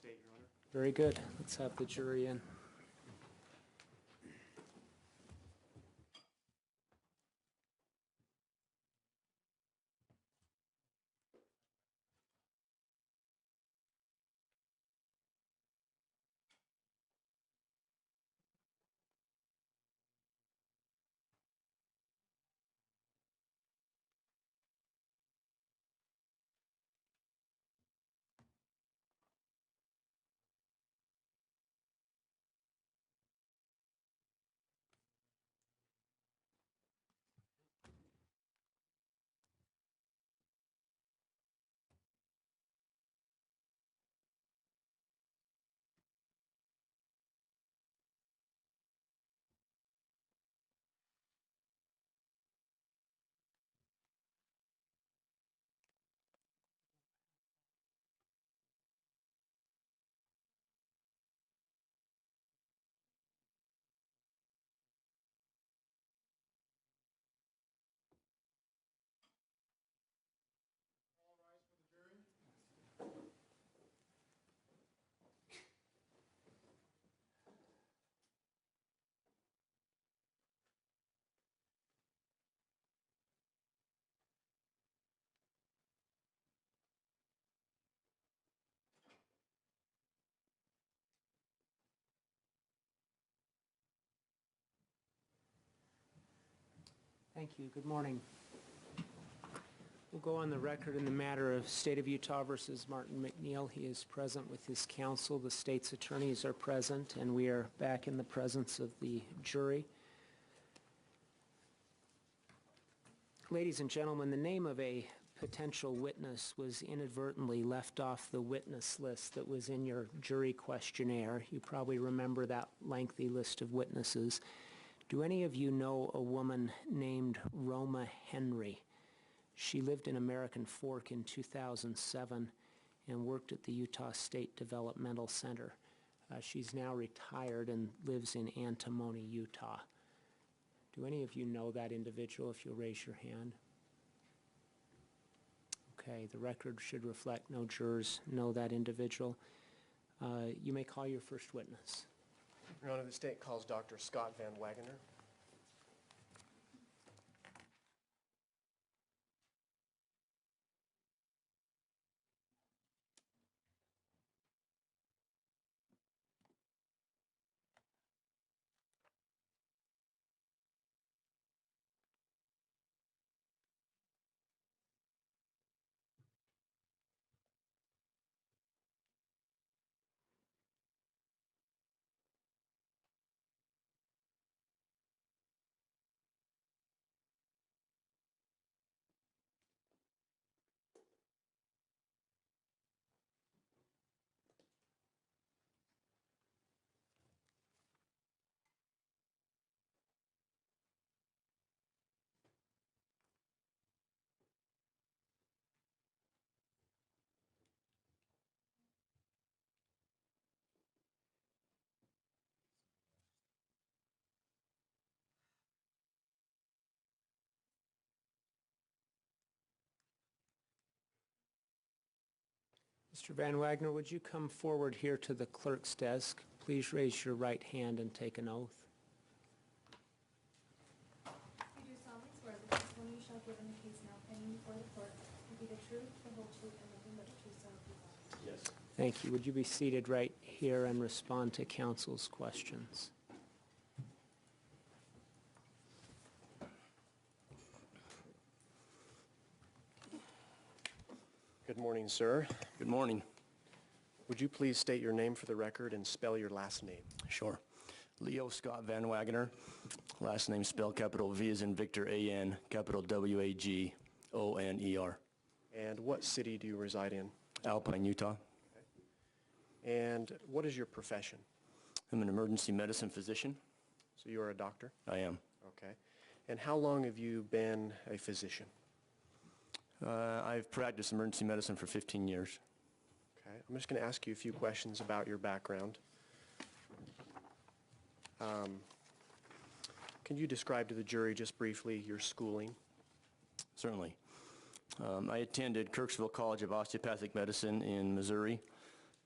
state, Your Honor. Very good. Let's have the jury in. All rise for the jury. Thank you. Good morning. We'll go on the record in the matter of State of Utah versus Martin MacNeill. He is present with his counsel. The state's attorneys are present, and we are back in the presence of the jury. Ladies and gentlemen, the name of a potential witness was inadvertently left off the witness list that was in your jury questionnaire. You probably remember that lengthy list of witnesses. Do any of you know a woman named Roma Henry? She lived in American Fork in 2007 and worked at the Utah State Developmental Center. She's now retired and lives in Antimony, Utah. Do any of you know that individual, if you'll raise your hand? Okay, the record should reflect no jurors know that individual. You may call your first witness. Your Honor, the state calls Dr. Scott Van Wagener. Mr. Van Wagner, would you come forward here to the clerk's desk? Please raise your right hand and take an oath. You do solemnly swear that the testimony you shall give in the case now pending before the court will be the truth, the whole truth, and nothing but the truth, so help you God. Yes. Thank you. Would you be seated right here and respond to counsel's questions? Good morning, sir. Good morning. Would you please state your name for the record and spell your last name? Sure. Leo Scott Van Wagener. Last name spelled capital V as in Victor A-N, capital W-A-G-O-N-E-R. And what city do you reside in? Alpine, Utah. Okay. And what is your profession? I'm an emergency medicine physician. So you are a doctor? I am. Okay. And how long have you been a physician? I've practiced emergency medicine for 15 years. Okay. I'm just going to ask you a few questions about your background. Can you describe to the jury just briefly your schooling? Certainly. I attended Kirksville College of Osteopathic Medicine in Missouri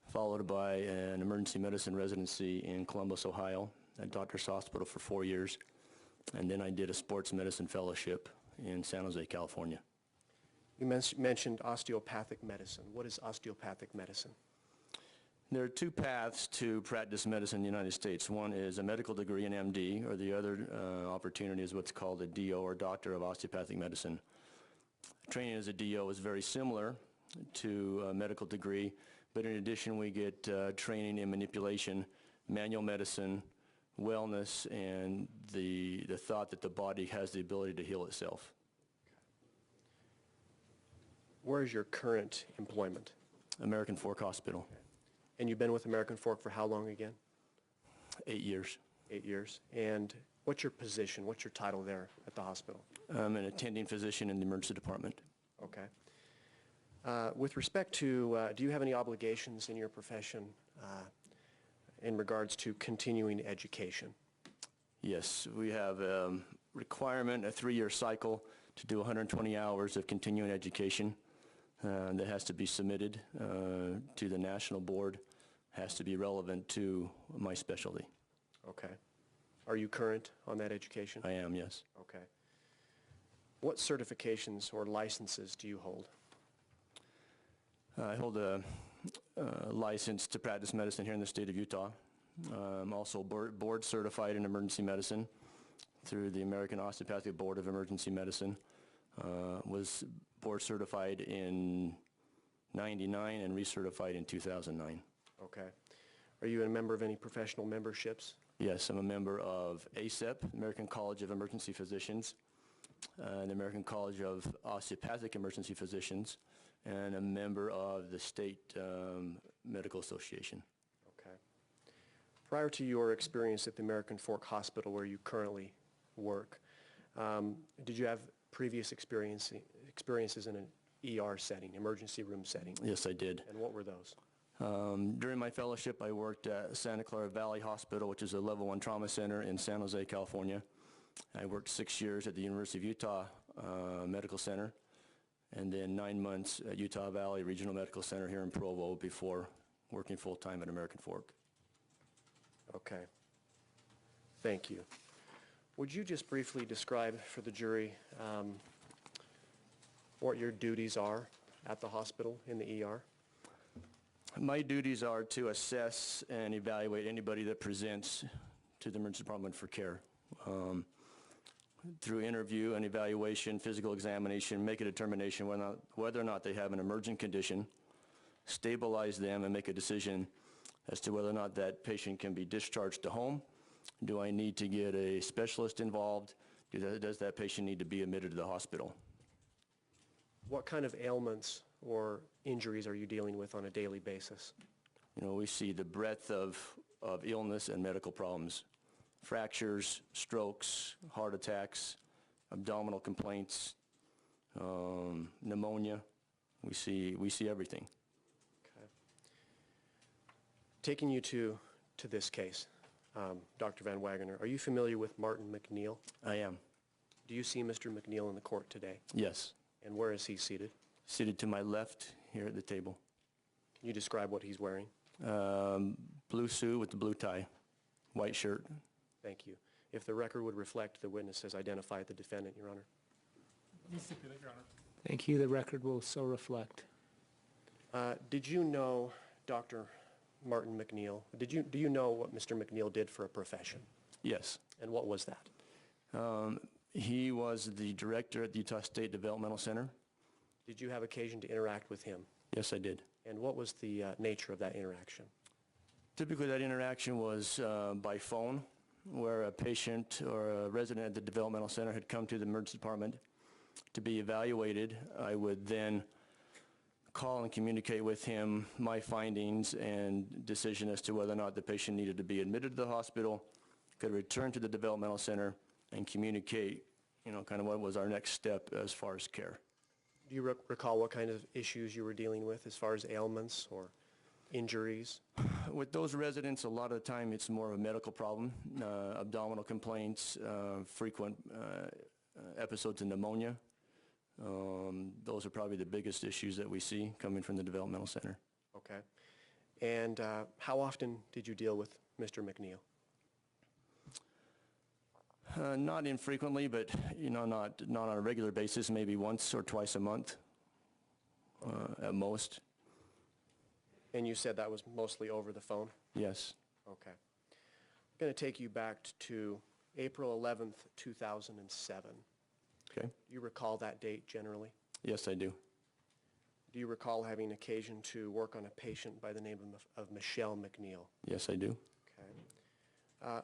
followed by an emergency medicine residency in Columbus, Ohio, at Doctors Hospital for 4 years. And then I did a sports medicine fellowship in San Jose, California. You mentioned osteopathic medicine. What is osteopathic medicine? There are two paths to practice medicine in the United States. One is a medical degree in MD, or the other opportunity is what's called a DO, or Doctor of Osteopathic Medicine. Training as a DO is very similar to a medical degree, but in addition we get training in manipulation, manual medicine, wellness, and the thought that the body has the ability to heal itself. Where is your current employment? American Fork Hospital. And you've been with American Fork for how long again? 8 years. 8 years. And what's your position? What's your title there at the hospital? I'm an attending physician in the emergency department. Okay. With respect to, do you have any obligations in your profession in regards to continuing education? Yes, we have a requirement, a 3-year cycle, to do 120 hours of continuing education that has to be submitted to the national board, has to be relevant to my specialty. Okay. Are you current on that education? I am, yes. Okay. What certifications or licenses do you hold? I hold a license to practice medicine here in the state of Utah. I'm also board certified in emergency medicine through the American Osteopathic Board of Emergency Medicine. Was board certified in '99 and recertified in 2009. Okay. Are you a member of any professional memberships? Yes, I'm a member of ACEP, American College of Emergency Physicians, the American College of Osteopathic Emergency Physicians, and a member of the State Medical Association. Okay. Prior to your experience at the American Fork Hospital where you currently work, did you have previous experiences in an ER setting, emergency room setting? Yes, I did. And what were those? During my fellowship, I worked at Santa Clara Valley Hospital, which is a level 1 trauma center in San Jose, California. I worked 6 years at the University of Utah Medical Center, and then 9 months at Utah Valley Regional Medical Center here in Provo before working full-time at American Fork. Okay. Thank you. Would you just briefly describe for the jury what your duties are at the hospital in the ER? My duties are to assess and evaluate anybody that presents to the emergency department for care. Through interview and evaluation, physical examination, make a determination whether or not they have an emergent condition, stabilize them, and make a decision as to whether or not that patient can be discharged to home. Do I need to get a specialist involved? Does that patient need to be admitted to the hospital? What kind of ailments or injuries are you dealing with on a daily basis? You know, we see the breadth of illness and medical problems. Fractures, strokes, heart attacks, abdominal complaints, pneumonia. We see everything. Okay. Taking you to this case, Dr. Van Wagener, are you familiar with Martin MacNeill? I am. Do you see Mr. MacNeill in the court today? Yes. And where is he seated? Seated to my left here at the table. Can you describe what he's wearing? Blue suit with the blue tie, white shirt. Thank you. If the record would reflect, the witness has identified the defendant, Your Honor. Please stipulate, Your Honor. Thank you. The record will so reflect. Did you know Dr. Martin MacNeill? Do you know what Mr. MacNeill did for a profession? Yes. And what was that? He was the director at the Utah State Developmental Center. Did you have occasion to interact with him? Yes, I did. And what was the nature of that interaction? Typically, that interaction was by phone, where a patient or a resident at the developmental center had come to the emergency department to be evaluated. I would then call and communicate with him my findings and decision as to whether or not the patient needed to be admitted to the hospital, could return to the developmental center, and communicate, you know, kind of what was our next step as far as care. Do you recall what kind of issues you were dealing with as far as ailments or injuries? With those residents, a lot of the time it's more of a medical problem, abdominal complaints, frequent episodes of pneumonia. Those are probably the biggest issues that we see coming from the developmental center. Okay. And how often did you deal with Mr. MacNeill? Not infrequently, but not on a regular basis, maybe once or twice a month at most. And you said that was mostly over the phone? Yes. Okay. I'm going to take you back to April 11th, 2007. Okay. Do you recall that date generally? Yes, I do. Do you recall having occasion to work on a patient by the name of Michelle MacNeill? Yes, I do. Okay.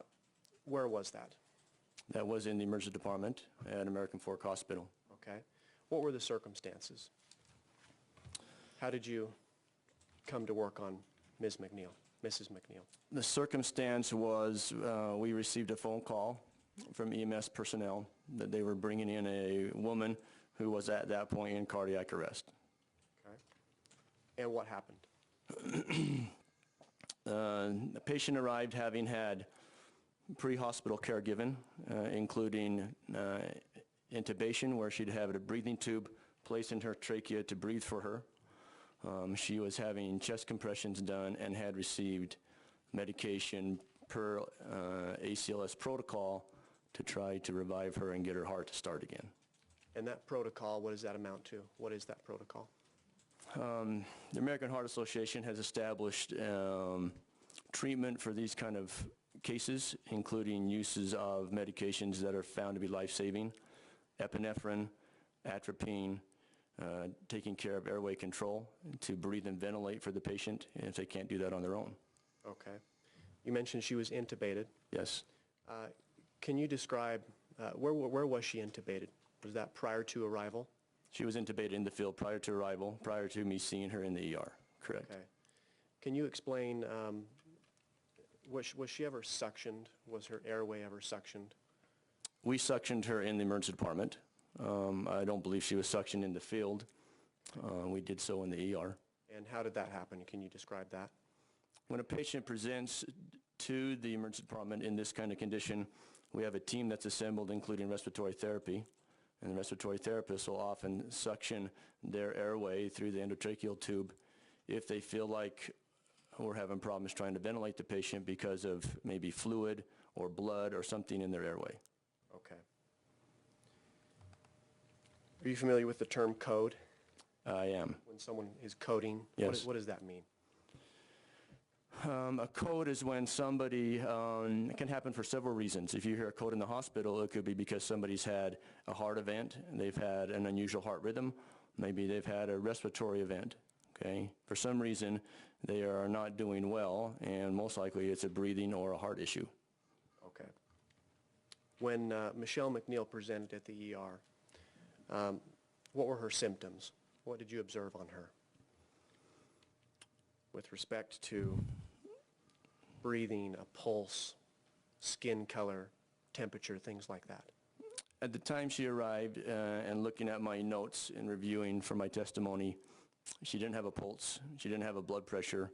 Where was that? That was in the emergency department at American Fork Hospital. Okay. What were the circumstances? How did you come to work on Ms. MacNeill, Mrs. MacNeill? The circumstance was we received a phone call from EMS personnel that they were bringing in a woman who was at that point in cardiac arrest. Okay. And what happened? The patient arrived having had pre-hospital care given, including intubation, where she'd have a breathing tube placed in her trachea to breathe for her. She was having chest compressions done and had received medication per ACLS protocol to try to revive her and get her heart to start again. And that protocol, what does that amount to? What is that protocol? The American Heart Association has established treatment for these kind of cases, including uses of medications that are found to be life-saving, epinephrine, atropine, taking care of airway control to breathe and ventilate for the patient if they can't do that on their own. Okay. You mentioned she was intubated. Yes. Can you describe, where was she intubated? Was that prior to arrival? She was intubated in the field prior to arrival, prior to me seeing her in the ER, correct. Okay. Can you explain, was she ever suctioned? Was her airway ever suctioned? We suctioned her in the emergency department. I don't believe she was suctioned in the field. We did so in the ER. And how did that happen? Can you describe that? When a patient presents to the emergency department in this kind of condition, we have a team that's assembled, including respiratory therapy, and the respiratory therapist will often suction their airway through the endotracheal tube if they feel like we're having problems trying to ventilate the patient because of maybe fluid or blood or something in their airway. Okay. Are you familiar with the term code? I am. When someone is coding, Yes. what does that mean? A code is when somebody, it can happen for several reasons. If you hear a code in the hospital, it could be because somebody's had a heart event, they've had an unusual heart rhythm, maybe they've had a respiratory event, okay? For some reason, they are not doing well, and most likely it's a breathing or a heart issue. Okay. When Michelle MacNeill presented at the ER, what were her symptoms? What did you observe on her with respect to breathing, a pulse, skin color, temperature, things like that? At the time she arrived, and looking at my notes and reviewing for my testimony, she didn't have a pulse, she didn't have a blood pressure.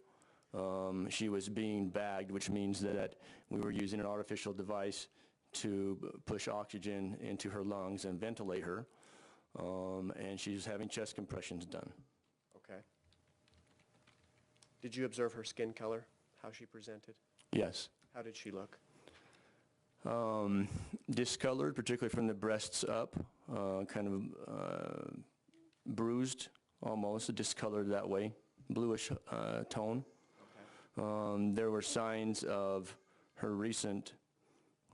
She was being bagged, which means that we were using an artificial device to push oxygen into her lungs and ventilate her, and she's having chest compressions done. Okay. Did you observe her skin color, how she presented? Yes. How did she look? Discolored, particularly from the breasts up, kind of bruised, almost discolored that way, bluish tone. Okay. There were signs of her recent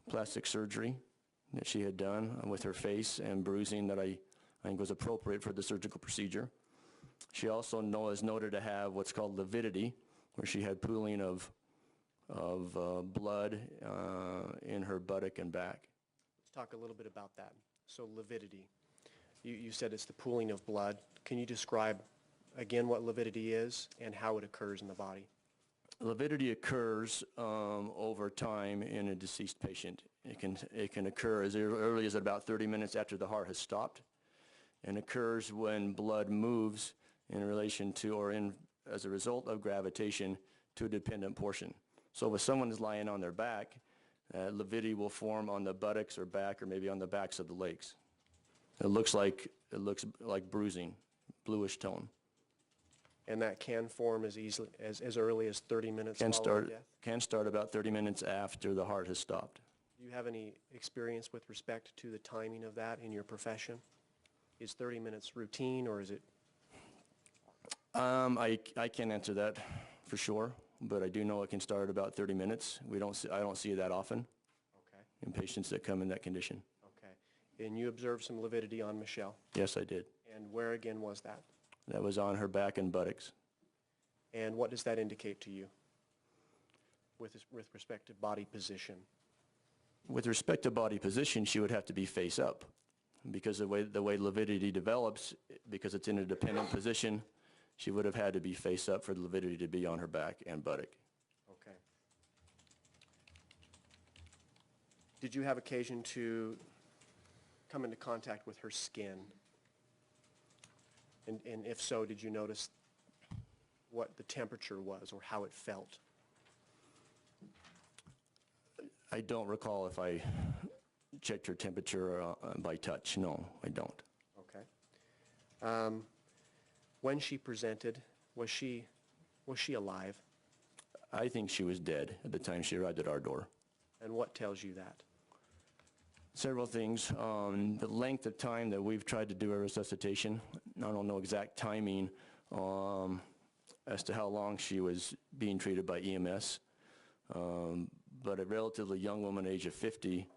plastic surgery that she had done with her face and bruising that I think was appropriate for the surgical procedure. She also is noted to have what's called lividity, where she had pooling of blood in her buttock and back. Let's talk a little bit about that. So lividity, you said it's the pooling of blood. Can you describe again what lividity is and how it occurs in the body? Lividity occurs over time in a deceased patient. It can occur as early as about 30 minutes after the heart has stopped, and occurs when blood moves in relation to or as a result of gravitation to a dependent portion. So if someone is lying on their back, lividity will form on the buttocks or back or maybe on the backs of the legs. It looks like bruising, bluish tone. And that can form as early as 30 minutes Can following death? start about 30 minutes after the heart has stopped. Do you have any experience with respect to the timing of that in your profession? Is 30 minutes routine, or is it? I can't answer that for sure, but I do know it can start at about 30 minutes. I don't see it that often Okay, in patients that come in that condition. okay. And you observed some lividity on Michelle? Yes, I did. And where again was that? That was on her back and buttocks. And what does that indicate to you with respect to body position? With respect to body position, she would have to be face up, because the way lividity develops, because it's in a dependent position, she would have had to be face up for the lividity to be on her back and buttock. Okay. Did you have occasion to come into contact with her skin? And if so, did you notice what the temperature was or how it felt? I don't recall if I checked her temperature by touch. No, I don't. Okay. When she presented, was she alive? I think she was dead at the time she arrived at our door. And what tells you that? Several things. The length of time that we've tried to do a resuscitation, I don't know exact timing as to how long she was being treated by EMS, but a relatively young woman, age of 50,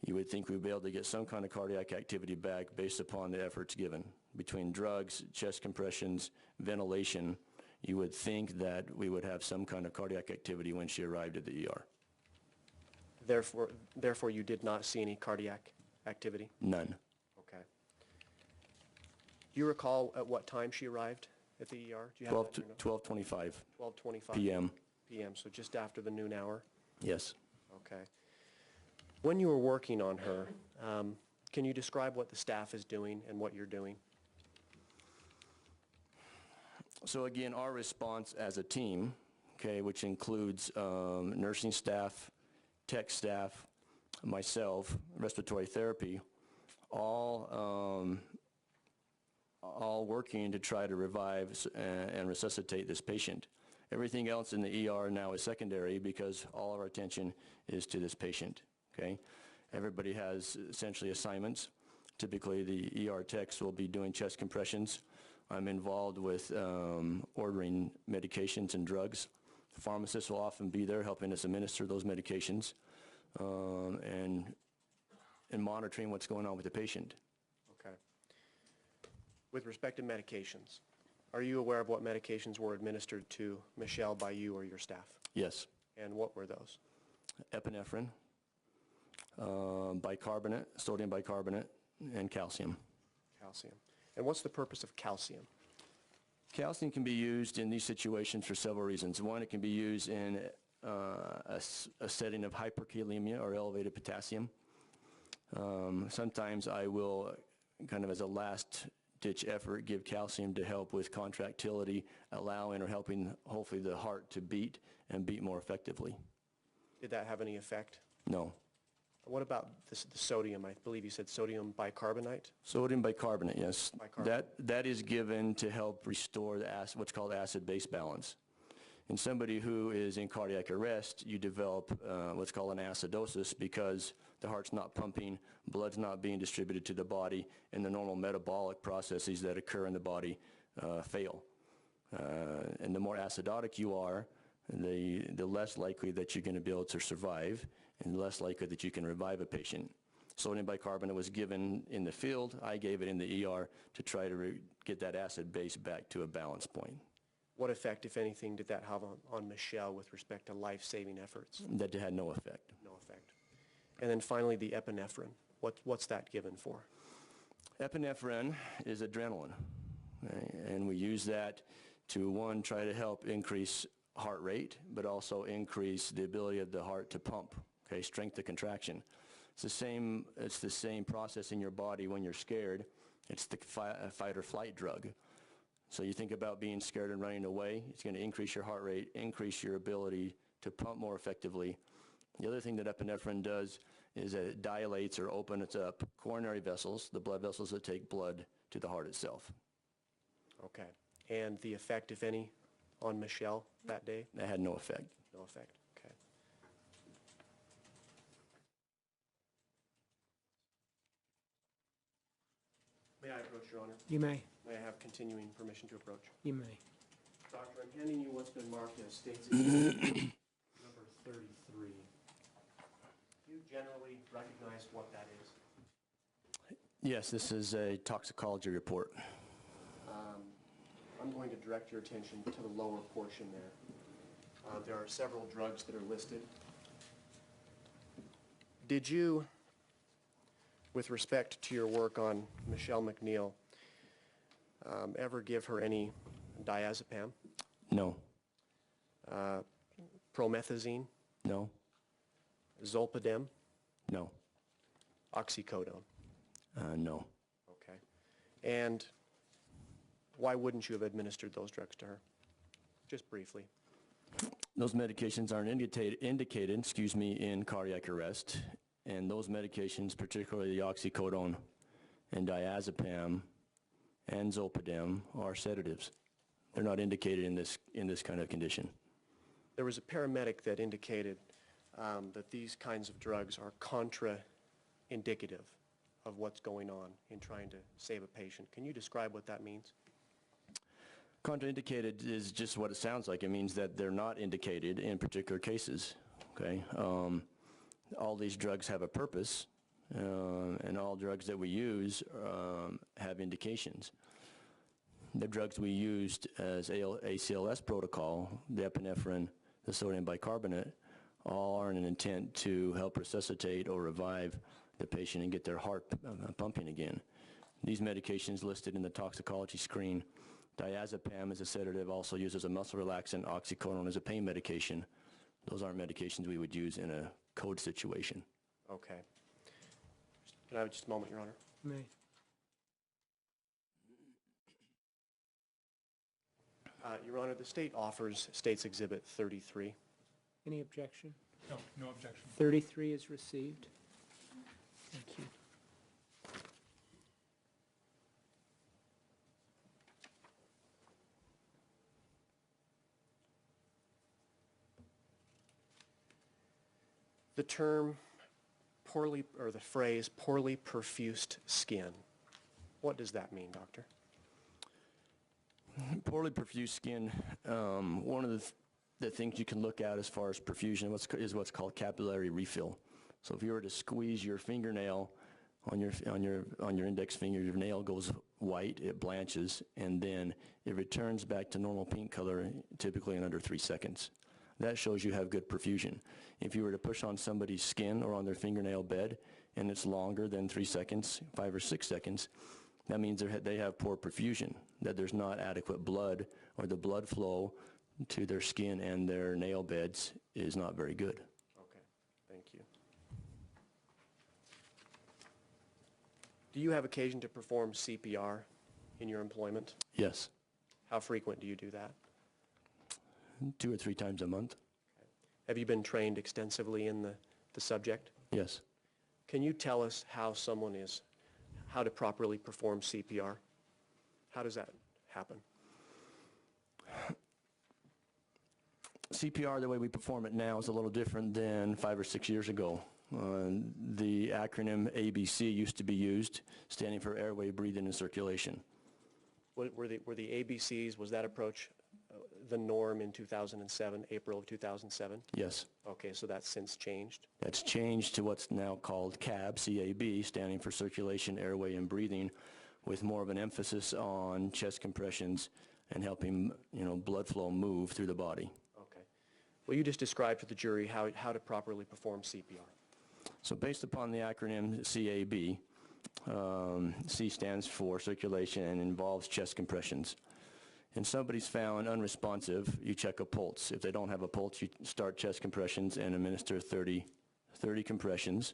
you would think we'd be able to get some kind of cardiac activity back based upon the efforts given. Between drugs, chest compressions, ventilation, you would think that we would have some kind of cardiac activity when she arrived at the ER. Therefore, you did not see any cardiac activity? None. Okay. Do you recall at what time she arrived at the ER? Do you have that in your notes? 12:25 12:25 p.m. p.m., so just after the noon hour? Yes. Okay. When you were working on her, can you describe what the staff is doing and what you're doing? So again, our response as a team, okay, which includes nursing staff, tech staff, myself, respiratory therapy, all working to try to revive and resuscitate this patient. Everything else in the ER now is secondary because all of our attention is to this patient, okay? Everybody has essentially assignments. Typically, the ER techs will be doing chest compressions. I'm involved with ordering medications and drugs. The pharmacist will often be there helping us administer those medications and monitoring what's going on with the patient. Okay. With respect to medications, are you aware of what medications were administered to Michelle by you or your staff? Yes. And what were those? Epinephrine, bicarbonate, sodium bicarbonate, and calcium. Calcium. And what's the purpose of calcium? Calcium can be used in these situations for several reasons. One, it can be used in a setting of hyperkalemia or elevated potassium. Sometimes I will, kind of as a last-ditch effort, give calcium to help with contractility, allowing or helping, hopefully, the heart to beat and beat more effectively. Did that have any effect? No. What about the sodium? I believe you said sodium bicarbonate? Sodium bicarbonate, yes. Bicarbonate. That is given to help restore the what's called acid-base balance. In somebody who is in cardiac arrest, you develop what's called an acidosis because the heart's not pumping, blood's not being distributed to the body, and the normal metabolic processes that occur in the body fail. And the more acidotic you are, the less likely that you're going to be able to survive and the less likely that you can revive a patient. Sodium bicarbonate was given in the field. I gave it in the ER to try to get that acid base back to a balance point. What effect, if anything, did that have on Michelle with respect to life-saving efforts? That had no effect. No effect. And then finally, the epinephrine. What's that given for? Epinephrine is adrenaline, okay? And we use that to, one, try to help increase heart rate, but also increase the ability of the heart to pump, okay, strength to contraction. It's the same process in your body when you're scared. It's the fight or flight drug. So you think about being scared and running away, it's going to increase your heart rate, increase your ability to pump more effectively. The other thing that epinephrine does is that it dilates or opens up coronary vessels, the blood vessels that take blood to the heart itself. Okay. And the effect, if any, on Michelle that day? That had no effect. No effect, okay. May I approach, Your Honor? You may. May I have continuing permission to approach? You may. Doctor, I'm handing you what's been marked as State's Exhibit number 33. Do you generally recognize what that is? Yes, this is a toxicology report. I'm going to direct your attention to the lower portion there. There are several drugs that are listed. Did you, with respect to your work on Michelle MacNeill, ever give her any diazepam, No. promethazine, No. zolpidem, No. oxycodone? No. Okay. And why wouldn't you have administered those drugs to her? Just briefly. Those medications aren't indicated, in cardiac arrest, and those medications, particularly the oxycodone and diazepam and zolpidem, are sedatives. They're not indicated in this kind of condition. There was a paramedic that indicated that these kinds of drugs are contraindicative of what's going on in trying to save a patient. Can you describe what that means? Contraindicated is just what it sounds like. It means that they're not indicated in particular cases, okay? All these drugs have a purpose, and all drugs that we use have indications. The drugs we used as ACLS protocol, the epinephrine, the sodium bicarbonate, all are in an intent to help resuscitate or revive the patient and get their heart pumping again. These medications listed in the toxicology screen, diazepam is a sedative, also used as a muscle relaxant, oxycodone is a pain medication. Those aren't medications we would use in a code situation. Okay. Can I have just a moment, Your Honor? You may. Your Honor, the state offers State's Exhibit 33. Any objection? No, no objection. 33 is received. Thank you. The term poorly, or the phrase poorly perfused skin, what does that mean, doctor? Poorly perfused skin, one of the things you can look at as far as perfusion is what's called capillary refill. So if you were to squeeze your fingernail on your index finger, your nail goes white, it blanches, and then it returns back to normal pink color, typically in under 3 seconds. That shows you have good perfusion. If you were to push on somebody's skin or on their fingernail bed and it's longer than 3 seconds, 5 or 6 seconds, that means they have poor perfusion, that there's not adequate blood, or the blood flow to their skin and their nail beds is not very good. Okay, thank you. Do you have occasion to perform CPR in your employment? Yes, How frequent do you do that? 2 or 3 times a month. Have you been trained extensively in the subject? Yes. Can you tell us how to properly perform CPR? How does that happen? CPR, the way we perform it now, is a little different than 5 or 6 years ago. The acronym ABC used to be used, standing for airway, breathing, and circulation. Were the ABCs, was that approach the norm in 2007, April of 2007? Yes. Okay, so that's since changed? That's changed to what's now called CAB, C-A-B, standing for circulation, airway, and breathing, with more of an emphasis on chest compressions and helping, blood flow move through the body. Okay. Will you just describe to the jury how to properly perform CPR? So based upon the acronym CAB, C stands for circulation and involves chest compressions. And somebody's found unresponsive, you check a pulse. If they don't have a pulse, you start chest compressions and administer 30 compressions.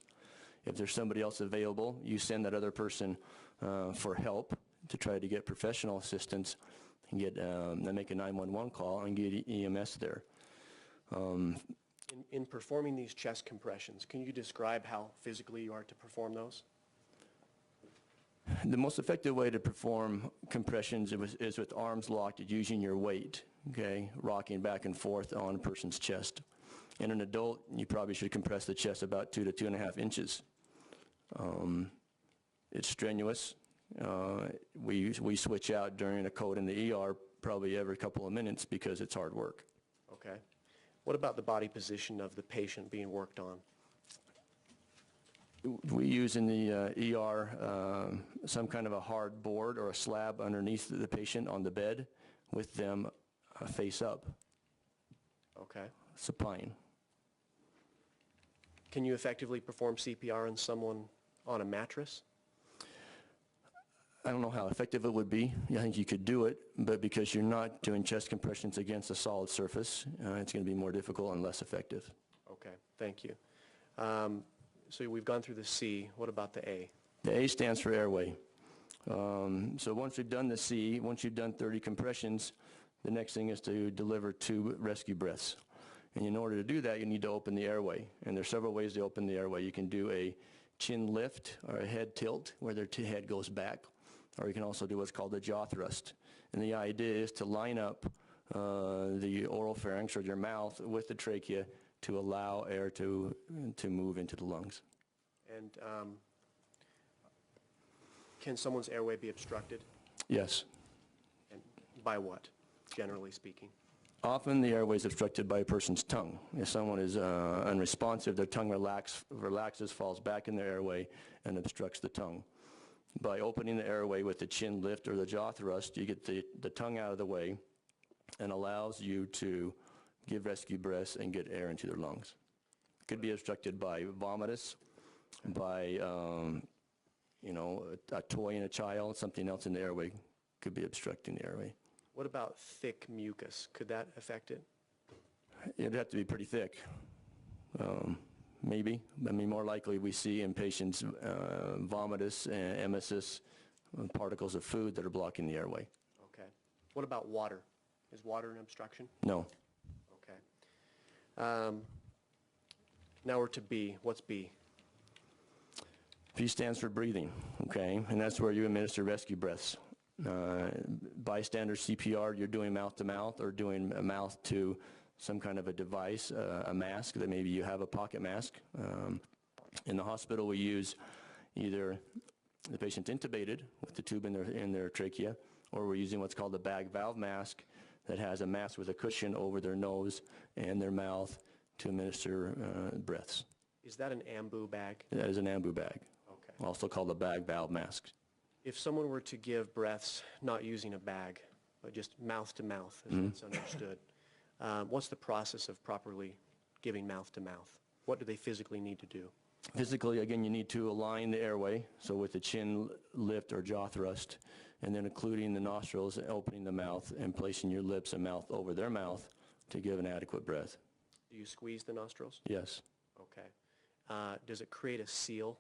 If there's somebody else available, you send that other person for help to try to get professional assistance and then make a 911 call and get EMS there. In performing these chest compressions, can you describe how physically you are to perform those? The most effective way to perform compressions is with arms locked using your weight, okay, rocking back and forth on a person's chest. In an adult, you probably should compress the chest about 2 to 2.5 inches. It's strenuous. We switch out during a code in the ER probably every couple of minutes because it's hard work. Okay. What about the body position of the patient being worked on? We use in the ER some kind of a hard board or a slab underneath the patient on the bed with them face up, Okay. supine. Can you effectively perform CPR on someone on a mattress? I don't know how effective it would be. I think you could do it, but because you're not doing chest compressions against a solid surface, it's going to be more difficult and less effective. Okay, thank you. So we've gone through the C. What about the A? The A stands for airway. So once we've done the C, once you've done 30 compressions, the next thing is to deliver 2 rescue breaths. And in order to do that, you need to open the airway. And there's several ways to open the airway. You can do a chin lift or a head tilt where their head goes back, or you can also do what's called a jaw thrust. And the idea is to line up the oral pharynx or your mouth with the trachea to allow air to move into the lungs. And can someone's airway be obstructed? Yes. And by what, generally speaking? Often the airway is obstructed by a person's tongue. If someone is unresponsive, their tongue relaxes, falls back in their airway, and obstructs the tongue. By opening the airway with the chin lift or the jaw thrust, you get the tongue out of the way and allows you to give rescue breaths and get air into their lungs. It could be obstructed by vomitus, by a toy in a child, something else in the airway could be obstructing the airway. What about thick mucus? Could that affect it? It'd have to be pretty thick. Maybe. I mean, more likely we see in patients vomitus and emesis, particles of food that are blocking the airway. Okay. What about water? Is water an obstruction? No. Okay. Now we're to B. What's B? B stands for breathing, okay? And that's where you administer rescue breaths. Bystander CPR, you're doing mouth-to-mouth or doing mouth to some kind of a device, a mask, that maybe you have a pocket mask. In the hospital, we use either the patient's intubated with the tube in their trachea, or we're using what's called a bag valve mask that has a mask with a cushion over their nose and their mouth to administer breaths. Is that an ambu bag? That is an ambu bag, Okay. also called a bag valve mask. If someone were to give breaths not using a bag, but just mouth to mouth, as it's understood, what's the process of properly giving mouth to mouth? What do they physically need to do? Physically, again, you need to align the airway, so with the chin lift or jaw thrust, and then including the nostrils, opening the mouth, and placing your lips and mouth over their mouth to give an adequate breath. Do you squeeze the nostrils? Yes. Okay. Does it create a seal?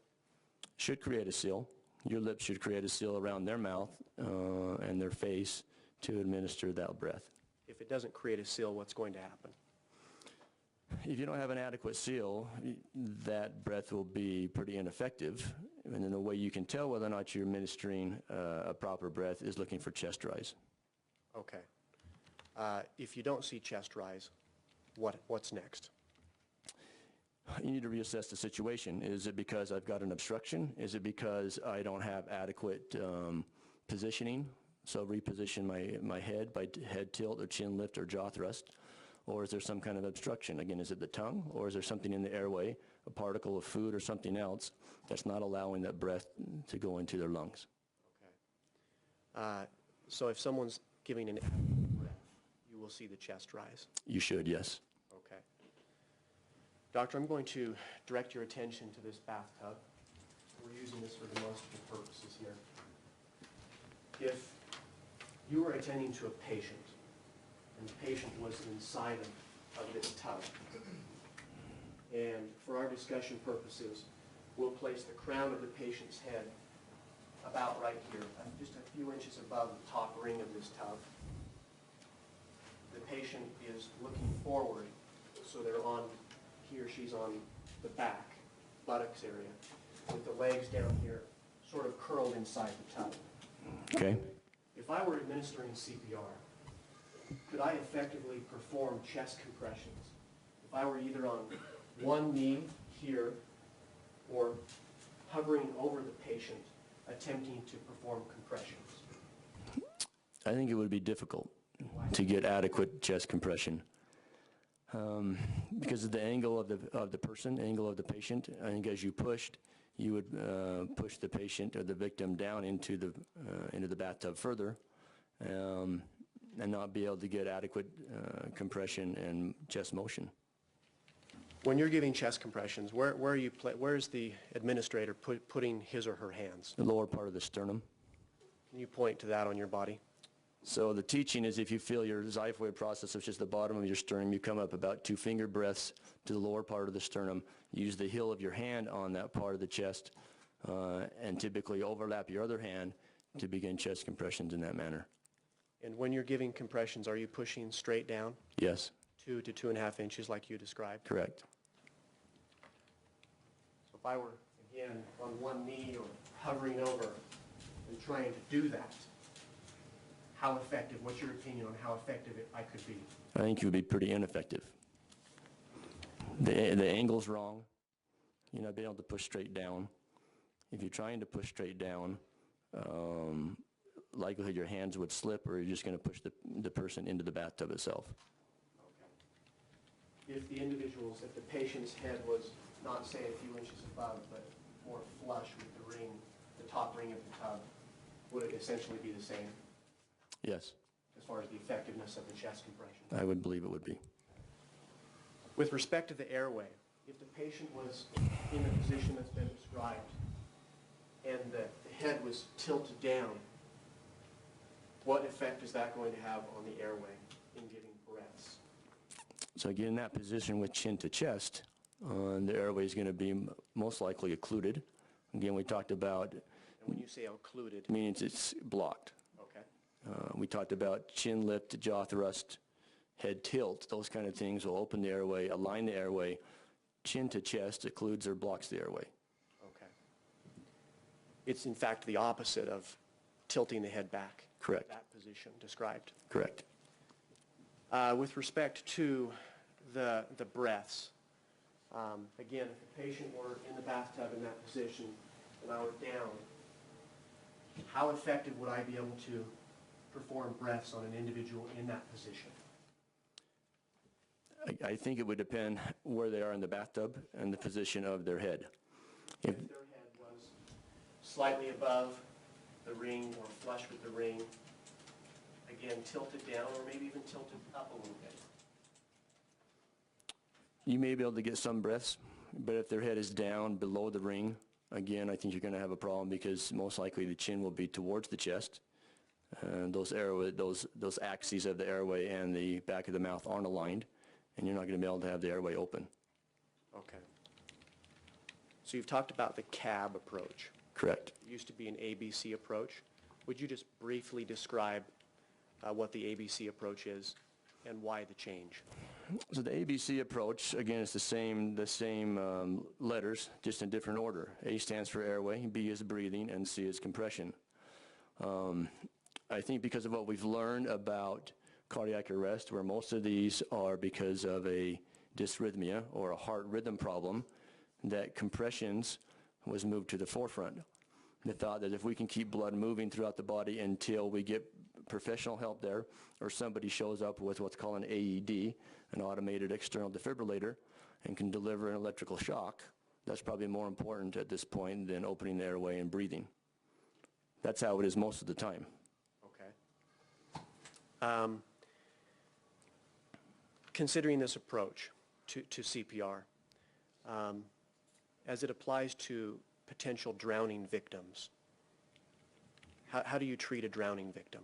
Should create a seal. Your lips should create a seal around their mouth and their face to administer that breath. If it doesn't create a seal, what's going to happen? If you don't have an adequate seal, that breath will be pretty ineffective. And then the way you can tell whether or not you're administering a proper breath is looking for chest rise. Okay. If you don't see chest rise, what's next? You need to reassess the situation. Is it because I've got an obstruction? Is it because I don't have adequate positioning? So reposition my head by head tilt or chin lift or jaw thrust. Or is there some kind of obstruction? Again, is it the tongue, or is there something in the airway, a particle of food or something else that's not allowing that breath to go into their lungs? Okay. So if someone's giving an breath, you will see the chest rise? You should, yes. Okay. Doctor, I'm going to direct your attention to this bathtub. We're using this for demonstrative purposes here. If you were attending to a patient, and the patient was inside of this tub, and for our discussion purposes, we'll place the crown of the patient's head about right here, just a few inches above the top ring of this tub. The patient is looking forward, so he or she's on the back, buttocks area, with the legs down here, sort of curled inside the tub. Okay? If I were administering CPR, could I effectively perform chest compressions if I were either on one knee here or hovering over the patient attempting to perform compressions? I think it would be difficult to get adequate chest compression. Because of the angle of the person, angle of the patient. I think as you pushed, you would push the patient or the victim down into the bathtub further, and not be able to get adequate compression and chest motion. When you're giving chest compressions, where is the administrator putting his or her hands? The lower part of the sternum. Can you point to that on your body? So the teaching is if you feel your xiphoid process, which is the bottom of your sternum, you come up about 2 finger breaths to the lower part of the sternum. Use the heel of your hand on that part of the chest, and typically overlap your other hand to begin chest compressions in that manner. And when you're giving compressions, are you pushing straight down? Yes, 2 to 2.5 inches like you described? correct. So if I were, again, on one knee or hovering over and trying to do that, how effective, what's your opinion on how effective I could be? I think you would be pretty ineffective. The angle's wrong. You're not being able to push straight down. If you're trying to push straight down, likelihood your hands would slip, or you're just going to push the person into the bathtub itself. Okay. If the patient's head was not, say, a few inches above, but more flush with the ring, the top ring of the tub, would it essentially be the same Yes, as far as the effectiveness of the chest compression? I would believe it would be. With respect to the airway, if the patient was in the position that's been described and the head was tilted down, what effect is that going to have on the airway in giving breaths? So again, in that position with chin to chest, the airway is going to be most likely occluded. Again, we talked about, And when you say occluded, means it's blocked. okay. We talked about chin lift, jaw thrust, head tilt. Those kind of things will open the airway, align the airway. Chin to chest occludes or blocks the airway. Okay. It's in fact the opposite of tilting the head back. Correct. That position described. Correct. With respect to the breaths, again, if the patient were in the bathtub in that position and I were down, how effective would I be able to perform breaths on an individual in that position? I think it would depend where they are in the bathtub and the position of their head. If their head was slightly above the ring or flush with the ring, again, tilted down or maybe even tilted up a little bit. You may be able to get some breaths, but if their head is down below the ring, again, I think you're going to have a problem because most likely the chin will be towards the chest. And those axes of the airway and the back of the mouth aren't aligned, and you're not going to be able to have the airway open. Okay. So you've talked about the CAB approach. Correct. It used to be an ABC approach. Would you just briefly describe what the ABC approach is and why the change? So the ABC approach, again, is the same letters, just in different order. A stands for airway, B is breathing, and C is compression. I think because of what we've learned about cardiac arrest, where most of these are because of a dysrhythmia or a heart rhythm problem, that compressions was moved to the forefront. The thought that if we can keep blood moving throughout the body until we get professional help there, or somebody shows up with what's called an AED, an automated external defibrillator, and can deliver an electrical shock, that's probably more important at this point than opening the airway and breathing. That's how it is most of the time. Okay. Considering this approach to CPR, as it applies to potential drowning victims, how do you treat a drowning victim?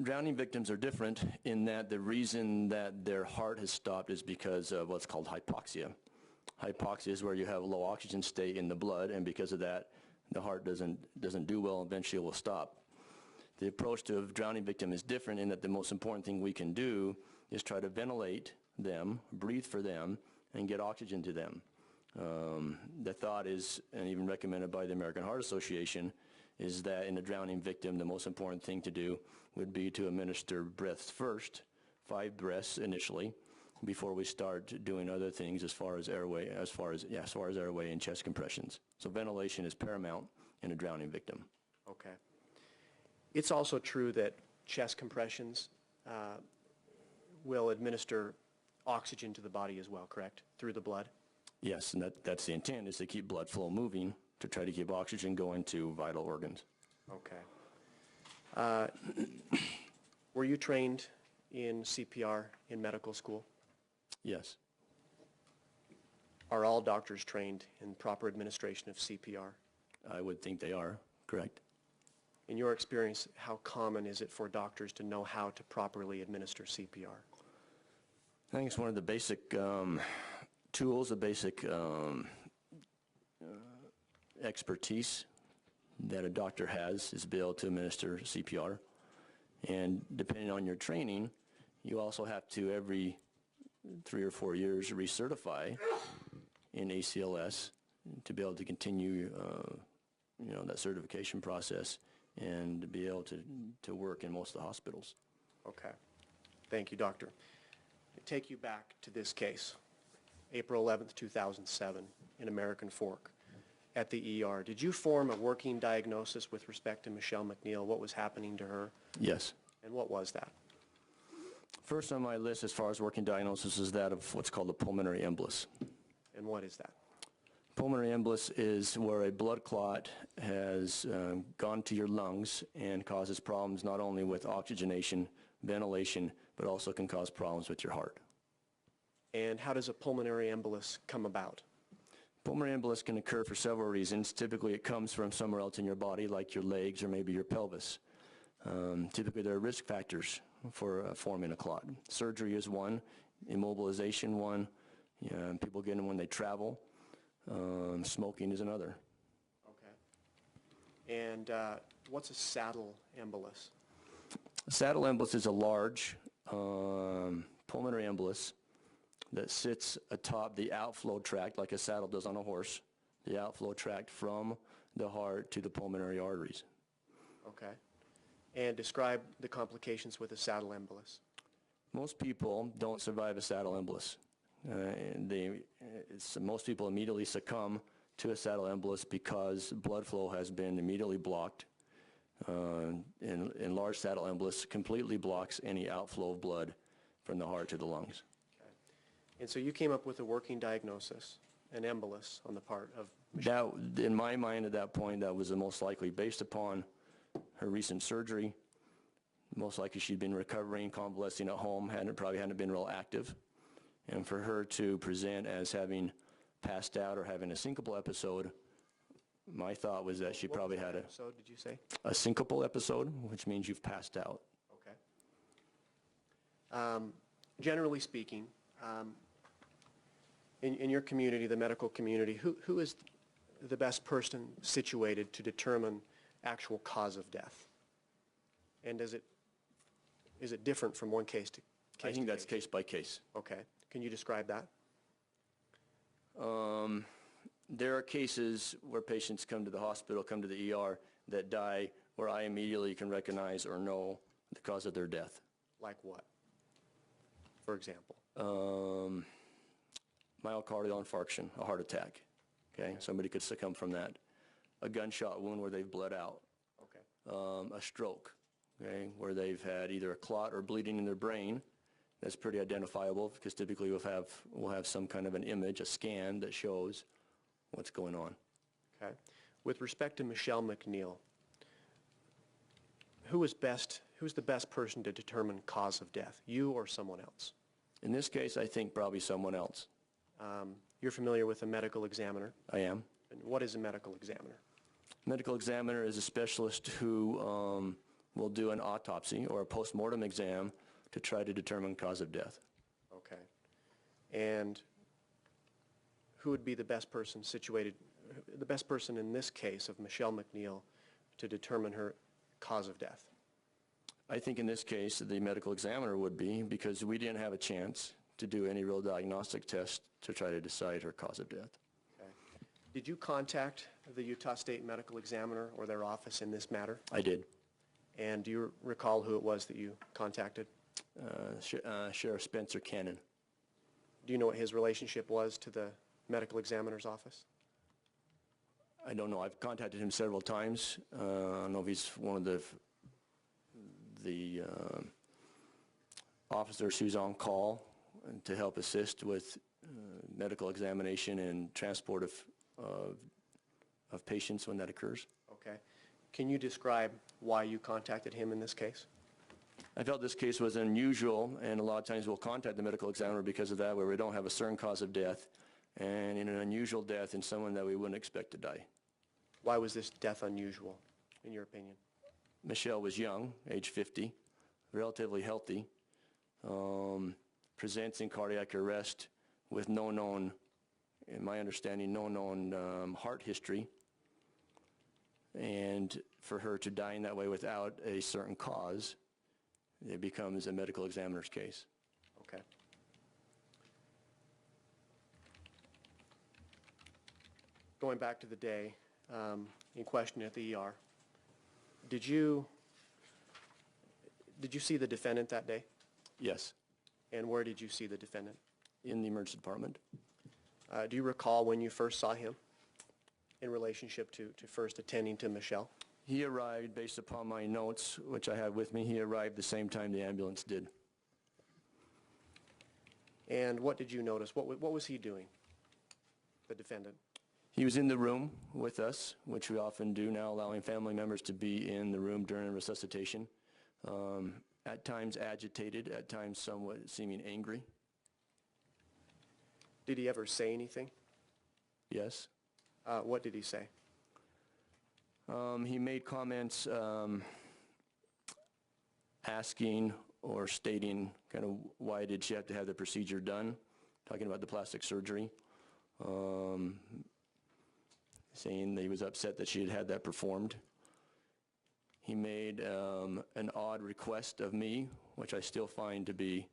Drowning victims are different in that the reason that their heart has stopped is because of what's called hypoxia. Hypoxia is where you have a low oxygen state in the blood, and because of that, the heart doesn't do well, and eventually will stop. The approach to a drowning victim is different in that the most important thing we can do is try to ventilate them, breathe for them, and get oxygen to them. The thought is, and even recommended by the American Heart Association, is that in a drowning victim, the most important thing to do would be to administer breaths first, 5 breaths initially, before we start doing other things as far as airway, as far as airway and chest compressions. So ventilation is paramount in a drowning victim. Okay. It's also true that chest compressions will administer oxygen to the body as well, correct? Through the blood? Yes, and that's the intent, is to keep blood flow moving to try to keep oxygen going to vital organs. Okay. Were you trained in CPR in medical school? Yes. Are all doctors trained in proper administration of CPR? I would think they are, correct. In your experience, how common is it for doctors to know how to properly administer CPR? I think it's one of the basic tools, the basic expertise that a doctor has is to be able to administer CPR. And depending on your training, you also have to every 3 or 4 years recertify in ACLS to be able to continue that certification process and to be able to work in most of the hospitals. Okay. Thank you, doctor. I take you back to this case, April 11th, 2007, in American Fork at the ER. Did you form a working diagnosis with respect to Michelle MacNeill, what was happening to her? Yes. And what was that? First on my list as far as working diagnosis is that of what's called a pulmonary embolus. And what is that? Pulmonary embolus is where a blood clot has gone to your lungs and causes problems not only with oxygenation, ventilation, but also can cause problems with your heart. And how does a pulmonary embolus come about? Pulmonary embolus can occur for several reasons. Typically it comes from somewhere else in your body, like your legs or maybe your pelvis. Typically there are risk factors for forming a clot. Surgery is one, immobilization one, people get them when they travel. Smoking is another. Okay. And what's a saddle embolus? A saddle embolus is a large pulmonary embolus that sits atop the outflow tract, like a saddle does on a horse, the outflow tract from the heart to the pulmonary arteries. Okay. And describe the complications with a saddle embolus. Most people don't survive a saddle embolus. Most people immediately succumb to a saddle embolus because blood flow has been immediately blocked. And large saddle embolus completely blocks any outflow of blood from the heart to the lungs. Okay. And so you came up with a working diagnosis, an embolus on the part of Michelle. That, in my mind at that point, that was the most likely based upon her recent surgery. Most likely she'd been recovering, convalescing at home, probably hadn't been real active. And for her to present as having passed out or having a syncopal episode, my thought was that she probably had episode, did you say? A syncopal episode, which means you've passed out. Okay. Generally speaking, in your community, the medical community, who is the best person situated to determine actual cause of death? And is it different from one case to case? I think that's case by case. Okay. Can you describe that? There are cases where patients come to the hospital, come to the ER, that die where I immediately can recognize or know the cause of their death. Like what, for example? Myocardial infarction, a heart attack. Okay, somebody could succumb from that. A gunshot wound where they've bled out. Okay. A stroke, okay, where they've had either a clot or bleeding in their brain. That's pretty identifiable because typically we'll have some kind of an image, a scan that shows what's going on. Okay. With respect to Michelle MacNeill, who's the best person to determine cause of death, you or someone else? In this case, I think probably someone else. You're familiar with a medical examiner? I am. And what is a medical examiner? Medical examiner is a specialist who will do an autopsy or a post-mortem exam to try to determine cause of death. Okay. And who would be the best person in this case of Michelle MacNeill to determine her cause of death? I think in this case the medical examiner would be, because we didn't have a chance to do any real diagnostic test to try to decide her cause of death. Did you contact the Utah State Medical Examiner or their office in this matter? I did. And do you recall who it was that you contacted? Sheriff Spencer Cannon. Do you know what his relationship was to the medical examiner's office? I don't know. I've contacted him several times. I don't know if he's one of the officers who's on call to help assist with medical examination and transport of patients when that occurs. Okay. Can you describe why you contacted him in this case? I felt this case was unusual, and a lot of times we'll contact the medical examiner because of that, where we don't have a certain cause of death, and in an unusual death in someone that we wouldn't expect to die. Why was this death unusual, in your opinion? Michelle was young, age 50, relatively healthy, presents in cardiac arrest with no known, in my understanding, no known heart history, and for her to die in that way without a certain cause, it becomes a medical examiner's case. Okay. Going back to the day in question at the ER, did you see the defendant that day? Yes, And where did you see the defendant? in the emergency department. Do you recall when you first saw him in relationship to first attending to Michelle? He arrived, based upon my notes, which I had with me, he arrived the same time the ambulance did. And what did you notice? What was he doing, the defendant? He was in the room with us, which we often do now, allowing family members to be in the room during resuscitation. At times agitated, at times somewhat seeming angry. Did he ever say anything? Yes. What did he say? He made comments asking or stating kind of why did she have to have the procedure done, talking about the plastic surgery, saying that he was upset that she had had that performed. He made an odd request of me, which I still find to be,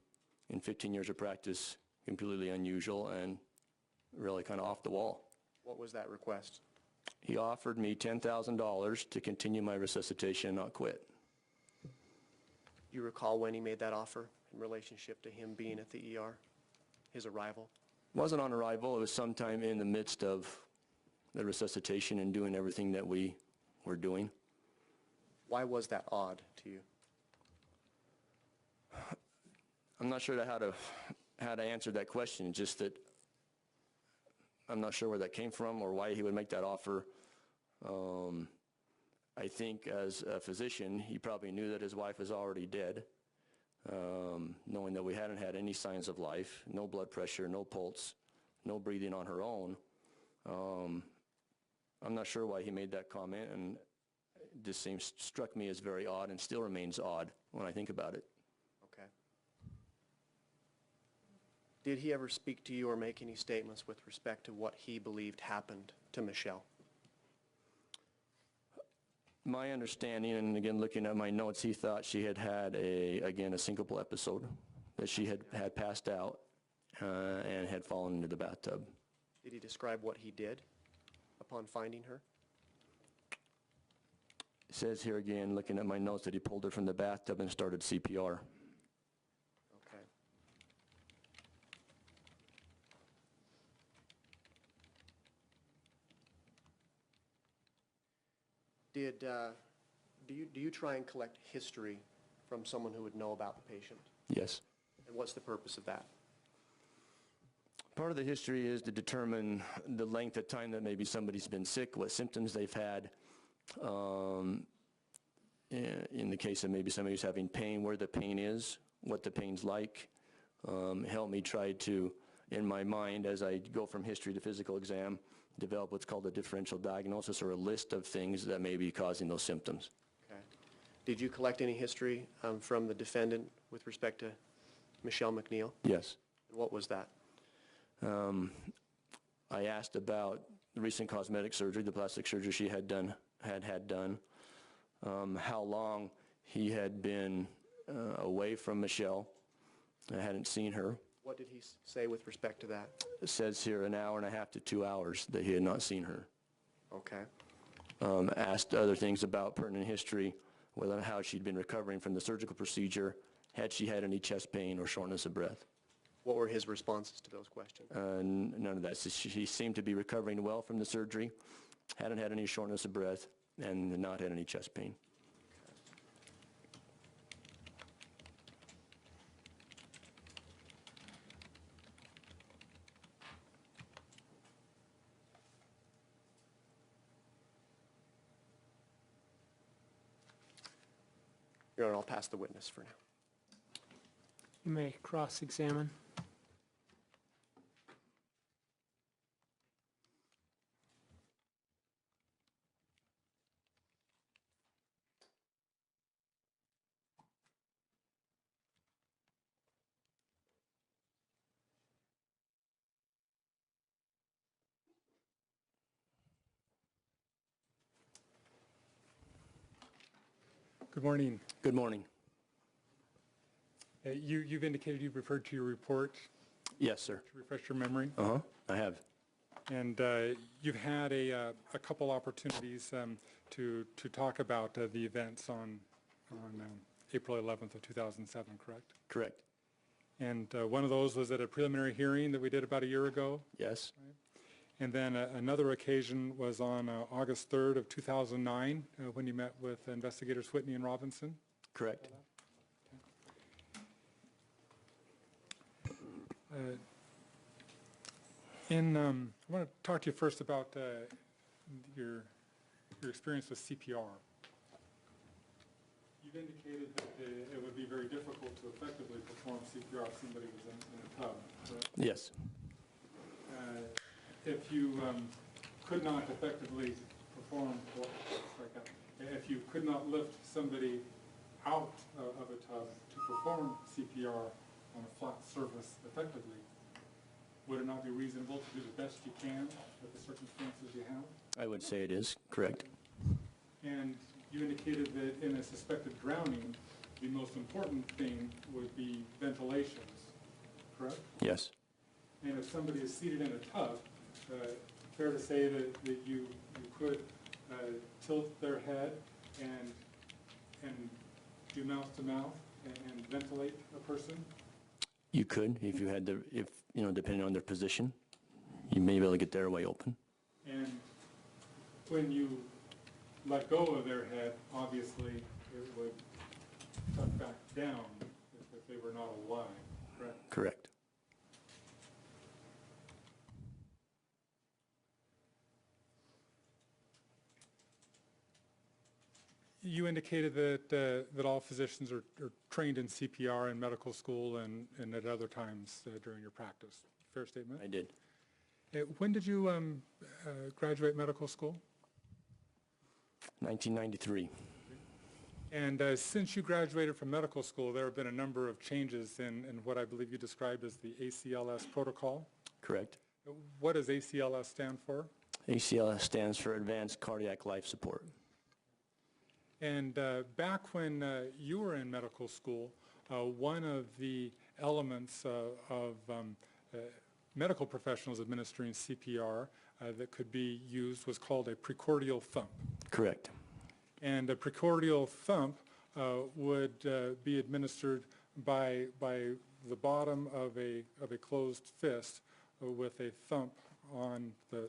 in 15 years of practice, completely unusual and really kind of off the wall. What was that request? He offered me $10,000 to continue my resuscitation and not quit. Do you recall when he made that offer in relationship to him being at the ER, his arrival? It wasn't on arrival. It was sometime in the midst of the resuscitation and doing everything that we were doing. Why was that odd to you? I'm not sure how to answer that question, just that I'm not sure where that came from or why he would make that offer. I think as a physician, he probably knew that his wife was already dead, knowing that we hadn't had any signs of life, no blood pressure, no pulse, no breathing on her own. I'm not sure why he made that comment, and it just struck me as very odd and still remains odd when I think about it. Okay. Did he ever speak to you or make any statements with respect to what he believed happened to Michelle? My understanding, and again looking at my notes, he thought she had had a syncopal episode, that she had passed out and had fallen into the bathtub. Did he describe what he did upon finding her? It says here again, looking at my notes, that he pulled her from the bathtub and started CPR. Okay. Do you try and collect history from someone who would know about the patient? Yes. And what's the purpose of that? Part of the history is to determine the length of time that maybe somebody's been sick, what symptoms they've had. In the case of maybe somebody who's having pain, where the pain is, what the pain's like. Help me try to, in my mind, as I go from history to physical exam, develop what's called a differential diagnosis, or a list of things that may be causing those symptoms. Okay. Did you collect any history from the defendant with respect to Michelle MacNeill? Yes. What was that? I asked about the recent cosmetic surgery, the plastic surgery she had done, how long he had been away from Michelle. I hadn't seen her. What did he say with respect to that? It says here an hour and a half to 2 hours that he had not seen her. Okay. Asked other things about pertinent history, whether how she'd been recovering from the surgical procedure, had she had any chest pain or shortness of breath. What were his responses to those questions? None of that. So she seemed to be recovering well from the surgery, hadn't had any shortness of breath, and not had any chest pain. Your Honor, I'll pass the witness for now. You may cross-examine. Good morning. Good morning. You've indicated you've referred to your report Yes, sir. to refresh your memory, Uh-huh, I have. and you've had a couple opportunities to talk about the events on April 11th of 2007, correct? Correct. And one of those was at a preliminary hearing that we did about a year ago, Yes, and then another occasion was on August 3rd of 2009 when you met with investigators Whitney and Robinson. correct. I want to talk to you first about your experience with CPR. You've indicated that it would be very difficult to effectively perform CPR if somebody was in a tub, correct? Yes, If you could not effectively perform, if you could not lift somebody out of a tub to perform CPR on a flat surface effectively, would it not be reasonable to do the best you can with the circumstances you have? I would say it is, correct. And you indicated that in a suspected drowning, the most important thing would be ventilations, correct? Yes, And if somebody is seated in a tub, fair to say that you could tilt their head and do mouth to mouth and ventilate a person? you could if you had the, depending on their position, you may be able to get their airway open. And when you let go of their head, obviously it would tuck back down if they were not alive, correct? Correct. You indicated that all physicians are trained in CPR in medical school and at other times during your practice. Fair statement? I did. When did you graduate medical school? 1993. And since you graduated from medical school, there have been a number of changes in what I believe you described as the ACLS protocol. Correct. What does ACLS stand for? ACLS stands for Advanced Cardiac Life Support. And back when you were in medical school, one of the elements of medical professionals administering CPR that could be used was called a precordial thump. Correct. And a precordial thump would be administered by the bottom of a closed fist with a thump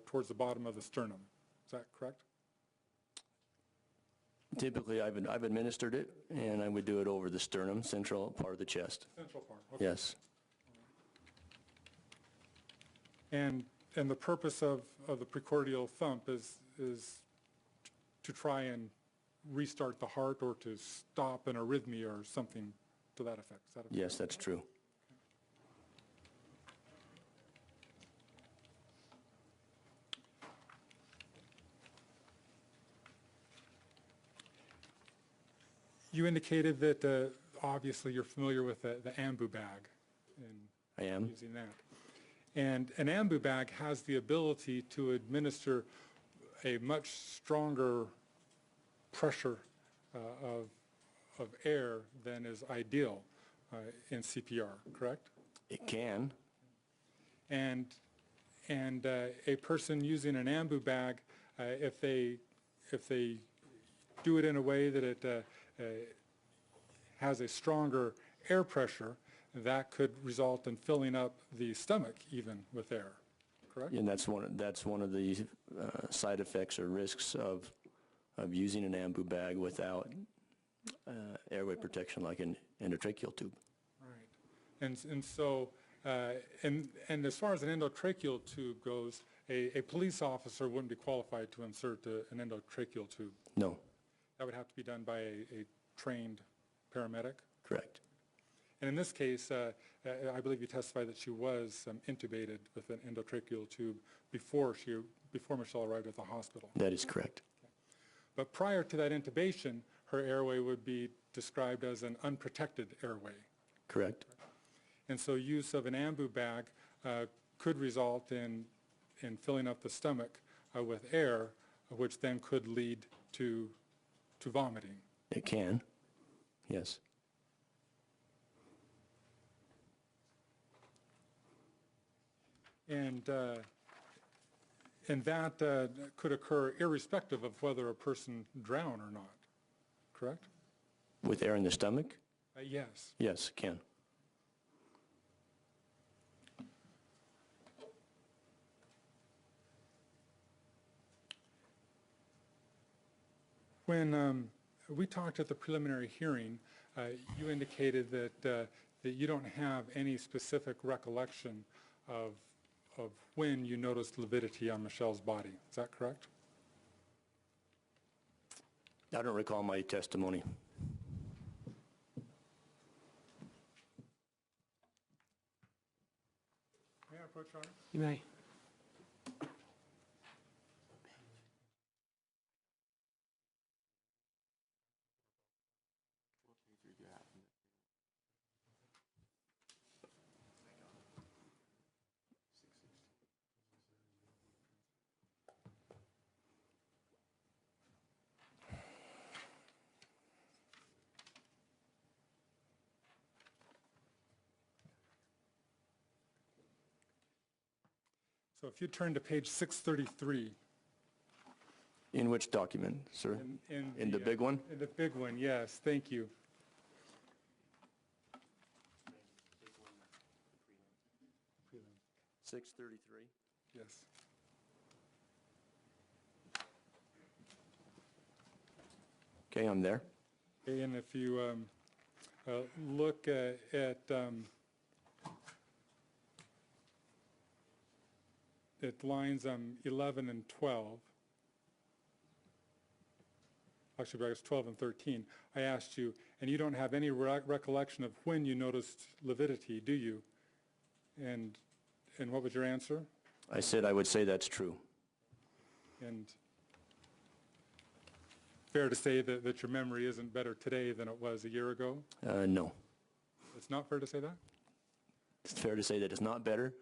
towards the bottom of the sternum. Is that correct? Typically, I've administered it, and I would do it over the sternum, central part of the chest. Central part. Okay. Yes. And the purpose of the precordial thump is to try and restart the heart or to stop an arrhythmia or something to that effect. Is that a Yes, that's true. You indicated that obviously you're familiar with the ambu bag and I am. using that. And an ambu bag has the ability to administer a much stronger pressure of air than is ideal in CPR, correct? It can. And a person using an ambu bag, if they do it in a way that it has a stronger air pressure, that could result in filling up the stomach even with air, correct? And that's one of the side effects or risks of using an ambu bag without airway protection like an endotracheal tube. Right. And so, and as far as an endotracheal tube goes, a police officer wouldn't be qualified to insert an endotracheal tube. No. That would have to be done by a trained paramedic. Correct. And in this case, I believe you testified that she was intubated with an endotracheal tube before Michelle arrived at the hospital. That is correct. But prior to that intubation, her airway would be described as an unprotected airway. Correct. And so use of an ambu bag could result in filling up the stomach with air, which then could lead to vomiting. It can, yes. And that could occur irrespective of whether a person drowned or not, correct? With air in the stomach? Yes. Yes, it can. When we talked at the preliminary hearing, you indicated that you don't have any specific recollection of when you noticed lividity on Michelle's body. Is that correct? I don't recall my testimony. May I approach, Your Honor? You may. So if you turn to page 633. In which document, sir? In the big one? In the big one, yes. Thank you. Prelim. 633. Yes. Okay, I'm there. Okay, and if you look at lines 11 and 12, actually I guess 12 and 13, I asked you, and you don't have any recollection of when you noticed lividity, do you? And what was your answer? I said I would say that's true. And fair to say that your memory isn't better today than it was a year ago? No. It's not fair to say that? It's fair to say that it's not better.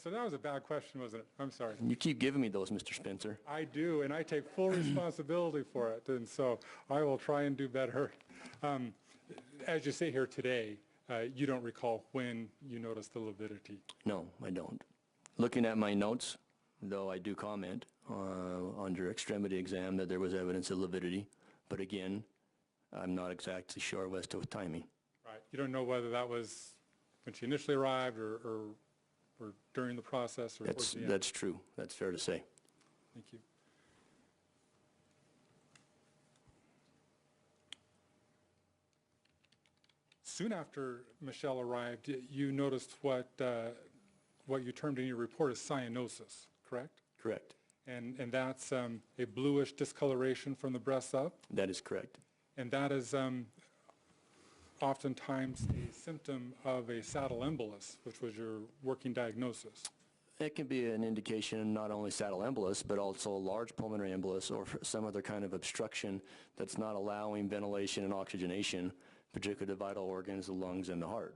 So that was a bad question, wasn't it? I'm sorry. You keep giving me those, Mr. Spencer. I do, and I take full responsibility for it, and so I will try and do better. As you say here today, you don't recall when you noticed the lividity. No, I don't. Looking at my notes, though I do comment under extremity exam that there was evidence of lividity, but again, I'm not exactly sure as to timing. Right. You don't know whether that was when she initially arrived or during the process or towards the end. That's true. That's fair to say. Thank you. Soon after Michelle arrived, you noticed what you termed in your report as cyanosis, correct? Correct. And that's a bluish discoloration from the breast up? That is correct. And that is oftentimes a symptom of a saddle embolus, which was your working diagnosis. It can be an indication of not only saddle embolus, but also a large pulmonary embolus or some other kind of obstruction that's not allowing ventilation and oxygenation, particularly to vital organs, the lungs, and the heart.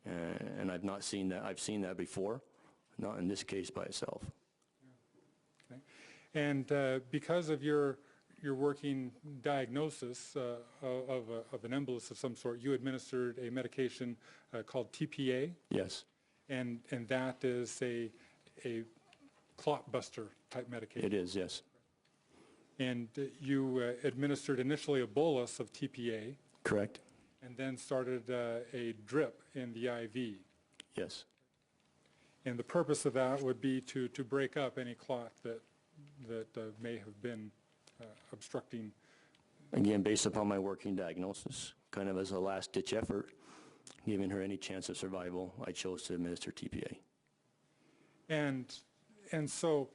And I've not seen that. I've seen that before, not in this case by itself. Okay. And because of your working diagnosis of an embolus of some sort, you administered a medication called TPA. Yes. And that is a clot buster type medication? It is, yes. And you administered initially a bolus of TPA Correct? and then started a drip in the IV. Yes. And the purpose of that would be to break up any clot that may have been obstructing. Again, based upon my working diagnosis, kind of as a last-ditch effort, giving her any chance of survival, I chose to administer TPA. And so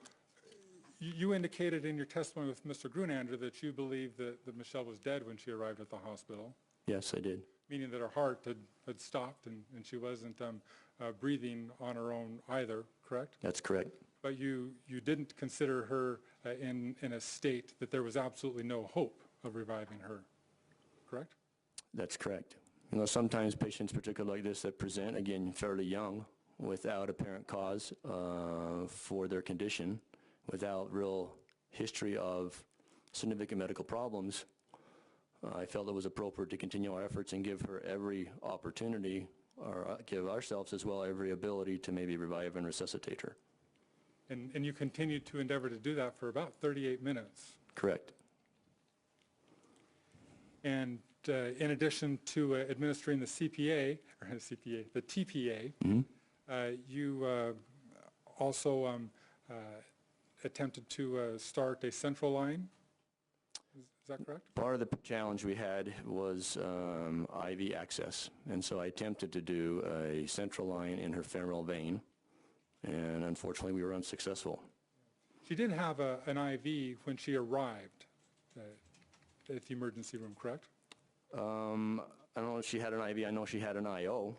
you indicated in your testimony with Mr. Grunander that you believed that Michelle was dead when she arrived at the hospital, Yes, I did. meaning that her heart had stopped and she wasn't breathing on her own either, correct? That's correct. But you didn't consider her in a state that there was absolutely no hope of reviving her, correct? That's correct. You know, sometimes patients, particularly like this, that present, again, fairly young, without apparent cause for their condition, without real history of significant medical problems, I felt it was appropriate to continue our efforts and give her every opportunity, or give ourselves as well every ability to maybe revive and resuscitate her. And you continued to endeavor to do that for about 38 minutes. Correct. And in addition to administering the the TPA, you also attempted to start a central line. Is that correct? Part of the challenge we had was IV access, and so I attempted to do a central line in her femoral vein, and unfortunately we were unsuccessful. She did have an IV when she arrived at the emergency room, correct? I don't know if she had an IV. I know she had an IO,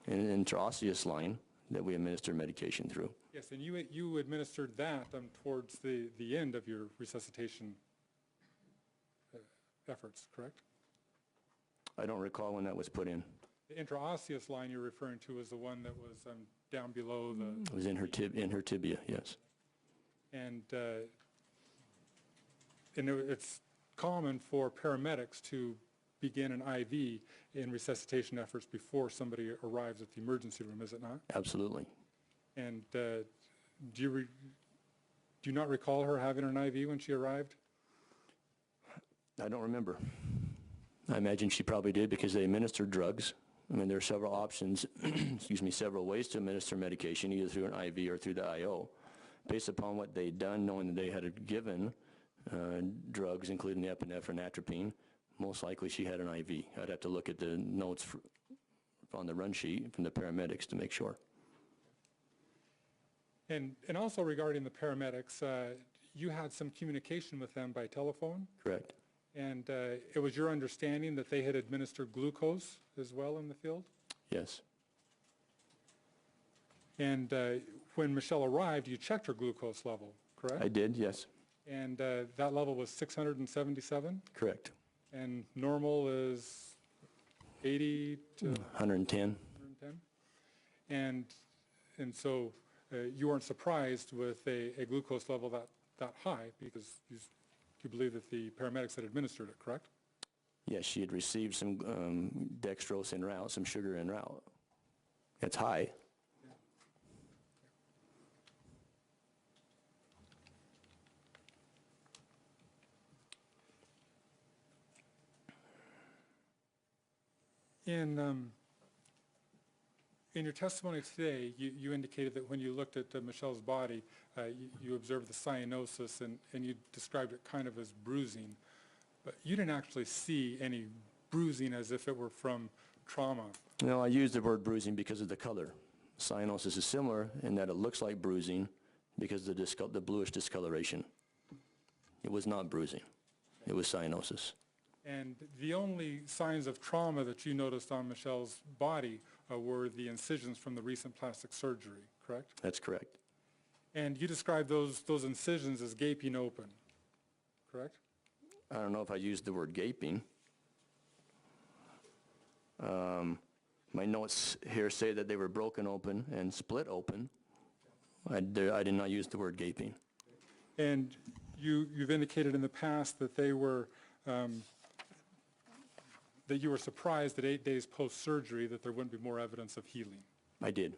an intraosseous line that we administer medication through. Yes, and you administered that towards the end of your resuscitation efforts, correct? I don't recall when that was put in. The intraosseous line you're referring to is the one that was down below the... It was in her tibia, yes. And it's common for paramedics to begin an IV in resuscitation efforts before somebody arrives at the emergency room, is it not? Absolutely. And do you not recall her having an IV when she arrived? I don't remember. I imagine she probably did because they administered drugs. I mean, there are several options, excuse me, several ways to administer medication, either through an IV or through the IO. Based upon what they'd done, knowing that they had given drugs, including the epinephrine, atropine, most likely she had an IV. I'd have to look at the notes on the run sheet from the paramedics to make sure. And also regarding the paramedics, you had some communication with them by telephone? Correct. And it was your understanding that they had administered glucose as well in the field? Yes. And when Michelle arrived, you checked her glucose level, correct? I did, yes. And that level was 677? Correct. And normal is 80 to 110. 110? And so you weren't surprised with a glucose level that high because you believe that the paramedics had administered it, correct? Yes, she had received some dextrose en route, some sugar en route. It's high. In your testimony today, you indicated that when you looked at Michelle's body, you observed the cyanosis and you described it kind of as bruising, but you didn't actually see any bruising as if it were from trauma. No, I use the word bruising because of the color. Cyanosis is similar in that it looks like bruising because of the bluish discoloration. It was not bruising. It was cyanosis. And the only signs of trauma that you noticed on Michelle's body were the incisions from the recent plastic surgery, correct? That's correct. And you described those incisions as gaping open, correct? I don't know if I used the word gaping. My notes here say that they were broken open and split open. I did not use the word gaping. And you've indicated in the past that they were that you were surprised that 8 days post-surgery that there wouldn't be more evidence of healing. I did.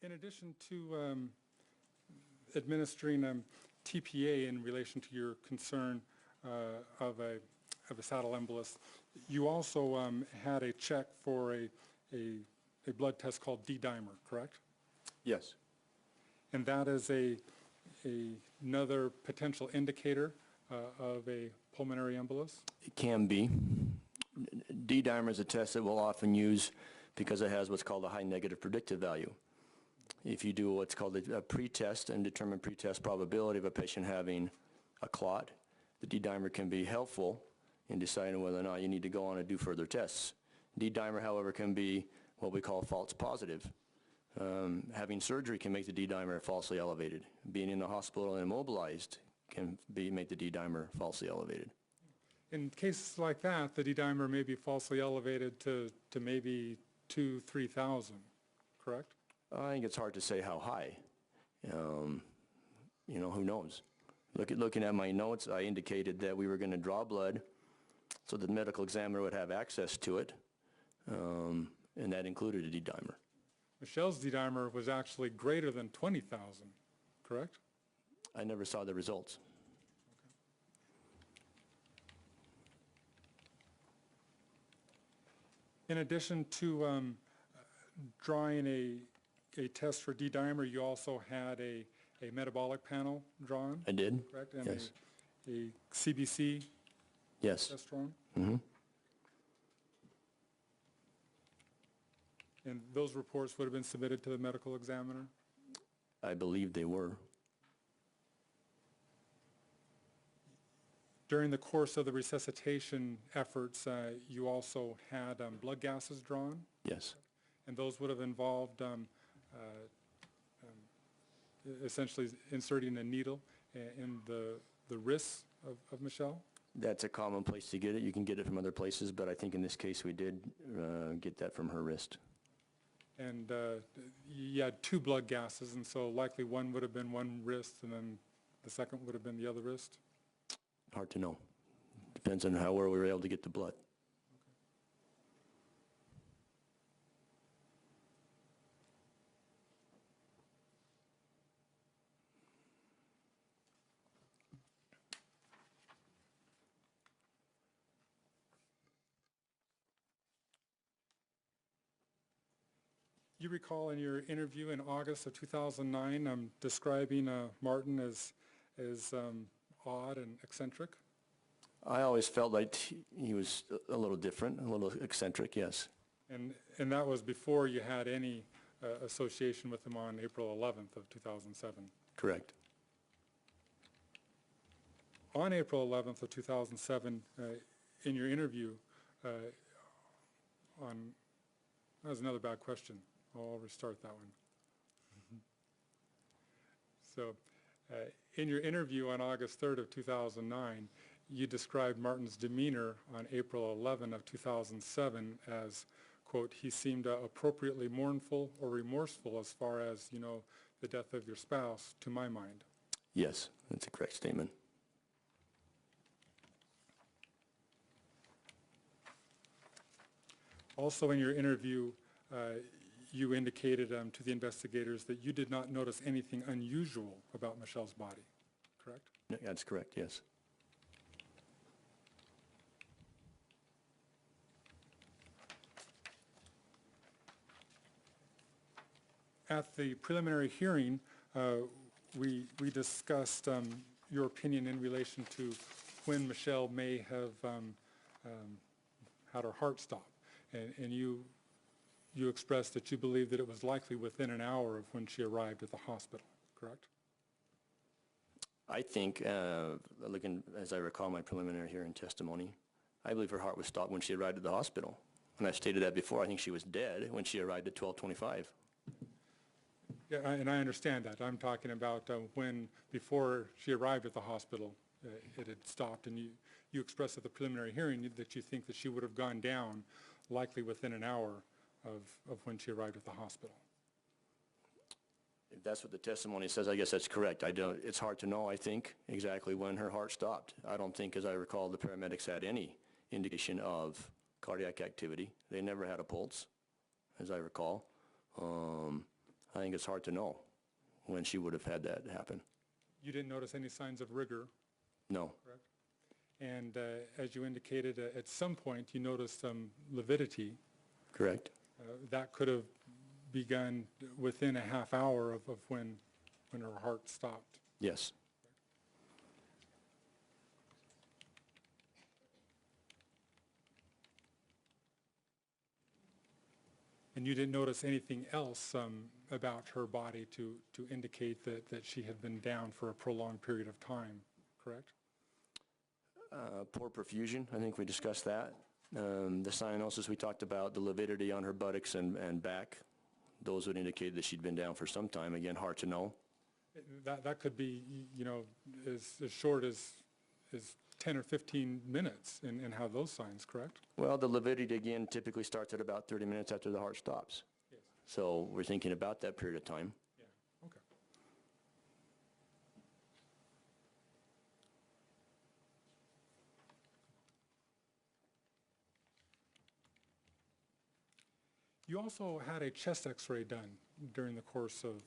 In addition to administering TPA in relation to your concern of a saddle embolus, you also had a check for a blood test called D-dimer, correct? Yes. And that is another potential indicator of a pulmonary embolus? It can be. D-dimer is a test that we'll often use because it has what's called a high negative predictive value. If you do what's called a pretest and determine pretest probability of a patient having a clot, the D-dimer can be helpful in deciding whether or not you need to go on and do further tests. D-dimer, however, can be what we call false positive. Having surgery can make the D-dimer falsely elevated. Being in the hospital and immobilized can make the D-dimer falsely elevated. In cases like that, the D-dimer may be falsely elevated to maybe 2,000, 3,000, correct? I think it's hard to say how high. You know, who knows? Looking at my notes, I indicated that we were going to draw blood so the medical examiner would have access to it, and that included a D-dimer. Michelle's D-dimer was actually greater than 20,000, correct? I never saw the results. In addition to drawing a test for D-dimer, you also had a metabolic panel drawn, I did? correct? And Yes. a CBC Yes. test drawn? Mm-hmm. And those reports would have been submitted to the medical examiner? I believe they were. During the course of the resuscitation efforts, you also had blood gases drawn, Yes. and those would have involved essentially inserting a needle in the wrists of Michelle? That's a common place to get it. You can get it from other places, but I think in this case we did get that from her wrist. And you had 2 blood gases, and so likely one would have been one wrist, and then the second would have been the other wrist? Hard to know. Depends on how well we were able to get the blood. You recall in your interview in August of 2009 describing Martin as odd and eccentric? I always felt like he was a little different, a little eccentric, yes. And that was before you had any association with him on April 11th of 2007? Correct. On April 11th of 2007, in your interview that was another bad question. I'll restart that one. So, in your interview on August 3rd of 2009, you described Martin's demeanor on April 11 of 2007 as, quote, he seemed appropriately mournful or remorseful as far as, you know, the death of your spouse, to my mind. Yes, that's a correct statement. Also in your interview, you indicated to the investigators that you did not notice anything unusual about Michelle's body, correct? That's correct, yes. At the preliminary hearing, we discussed your opinion in relation to when Michelle may have had her heart stop. And you expressed that you believe that it was likely within an hour of when she arrived at the hospital, correct? I think, looking as I recall my preliminary hearing testimony, I believe her heart was stopped when she arrived at the hospital. And I stated that before. I think she was dead when she arrived at 12:25. Yeah, and I understand that. I'm talking about when, before she arrived at the hospital, it had stopped, and you expressed at the preliminary hearing that you think that she would have gone down likely within an hour of when she arrived at the hospital. If that's what the testimony says, I guess that's correct. It's hard to know, I think, exactly when her heart stopped. I don't think, as I recall, the paramedics had any indication of cardiac activity. They never had a pulse, as I recall. I think it's hard to know when she would have had that happen. You didn't notice any signs of rigor, No. correct? And as you indicated, at some point you noticed some lividity. Correct. That could have begun within a half hour of when her heart stopped. Yes. And you didn't notice anything else about her body to indicate that she had been down for a prolonged period of time, correct? Poor perfusion, I think we discussed that. The cyanosis we talked about, the lividity on her buttocks and back, those would indicate that she'd been down for some time. Again, hard to know. That could be, you know, as short as 10 or 15 minutes and have those signs, correct? Well, the lividity, again, typically starts at about 30 minutes after the heart stops. Yes. So we're thinking about that period of time. Yeah, okay. You also had a chest x-ray done during the course of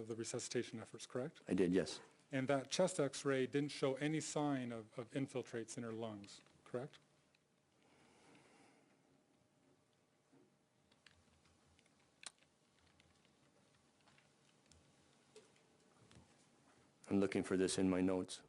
the resuscitation efforts, correct? I did, yes. And that chest x-ray didn't show any sign of infiltrates in her lungs, correct? I'm looking for this in my notes.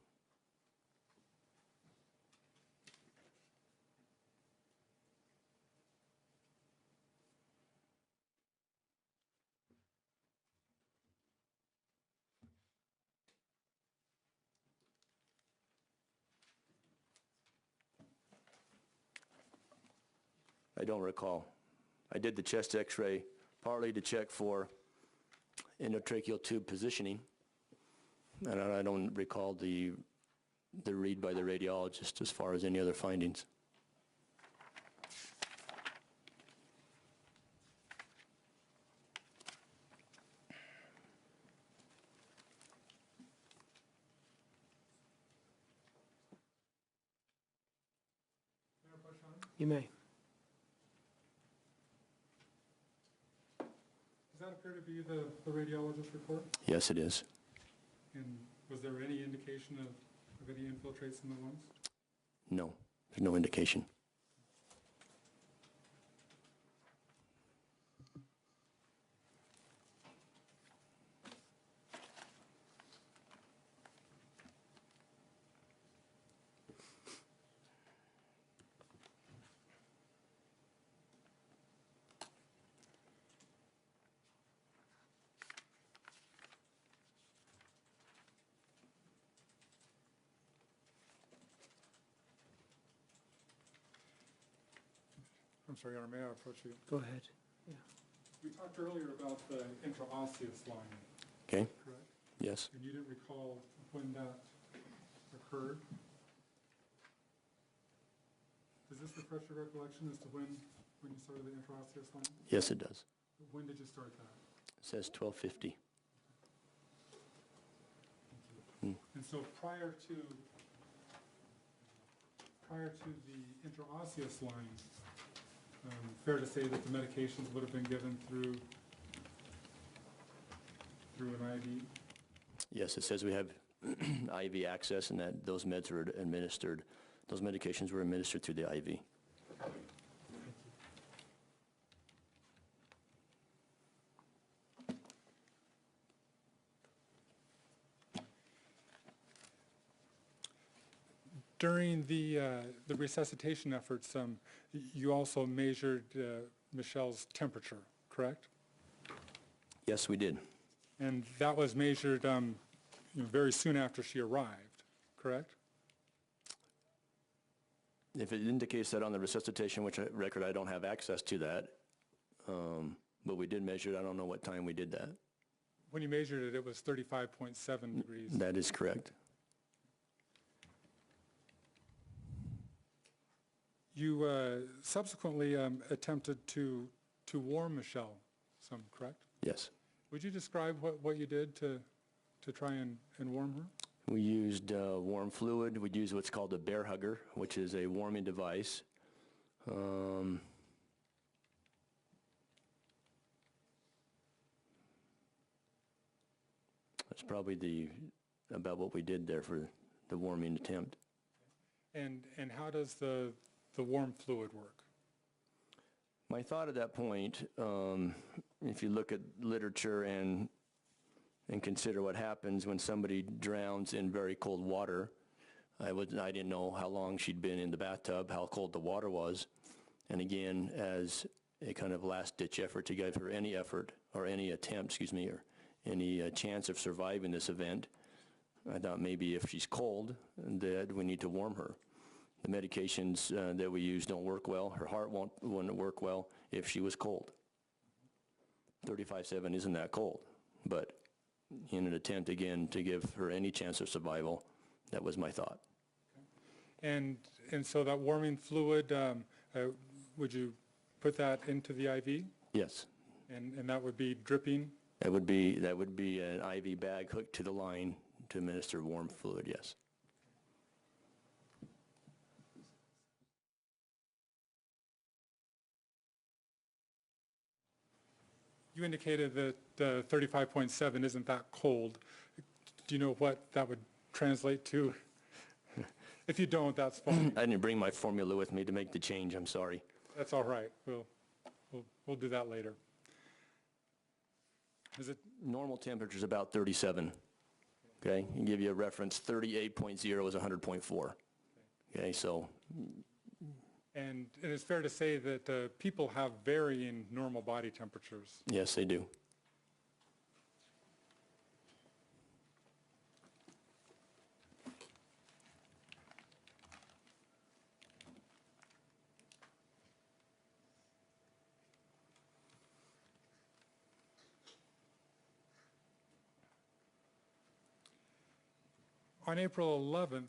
I don't recall. I did the chest x-ray partly to check for endotracheal tube positioning, and I don't recall the read by the radiologist as far as any other findings. You may. Does that appear to be the radiologist report? Yes, it is. And was there any indication of any infiltrates in the lungs? No, there's no indication. I'm sorry, Your Honor, may I approach you? Go ahead. Yeah. We talked earlier about the intraosseous line, Okay? correct? Yes. And you didn't recall when that occurred? Does this refresh your recollection as to when you started the intraosseous line? Yes, it does. When did you start that? It says 1250. And so prior to the intraosseous line, fair to say that the medications would have been given through an IV? Yes, it says we have IV access and that those meds were administered, those medications were administered through the IV. During the resuscitation efforts, you also measured Michelle's temperature, correct? Yes, we did. And that was measured very soon after she arrived, correct? If it indicates that on the resuscitation record, I don't have access to that, but we did measure it. I don't know what time we did that. When you measured it, it was 35.7 degrees. That is correct. You subsequently attempted to warm Michelle some, correct? Yes. Would you describe what you did to try and warm her? We used warm fluid. We used what's called a bear hugger, which is a warming device. That's probably about what we did there for the warming attempt. And how does the warm fluid work? My thought at that point, if you look at literature and consider what happens when somebody drowns in very cold water, I didn't know how long she'd been in the bathtub, how cold the water was, and again, as a kind of last-ditch effort to give her any effort, or any attempt, or any chance of surviving this event, I thought maybe if she's cold, that we need to warm her. The medications that we use don't work well. Her heart wouldn't work well if she was cold. 35.7 isn't that cold, but in an attempt, again, to give her any chance of survival, that was my thought. And so that warming fluid, would you put that into the IV? Yes. And that would be dripping? That would be an IV bag hooked to the line to administer warm fluid, yes. You indicated that 35.7 isn't that cold. Do you know what that would translate to? If you don't, that's fine. I didn't bring my formula with me to make the change, I'm sorry. That's all right. We'll do that later. Is it? Normal temperature is about 37. Okay, and give you a reference, 38.0 is 100.4. Okay, so. And it's fair to say that people have varying normal body temperatures. Yes, they do. On April 11th,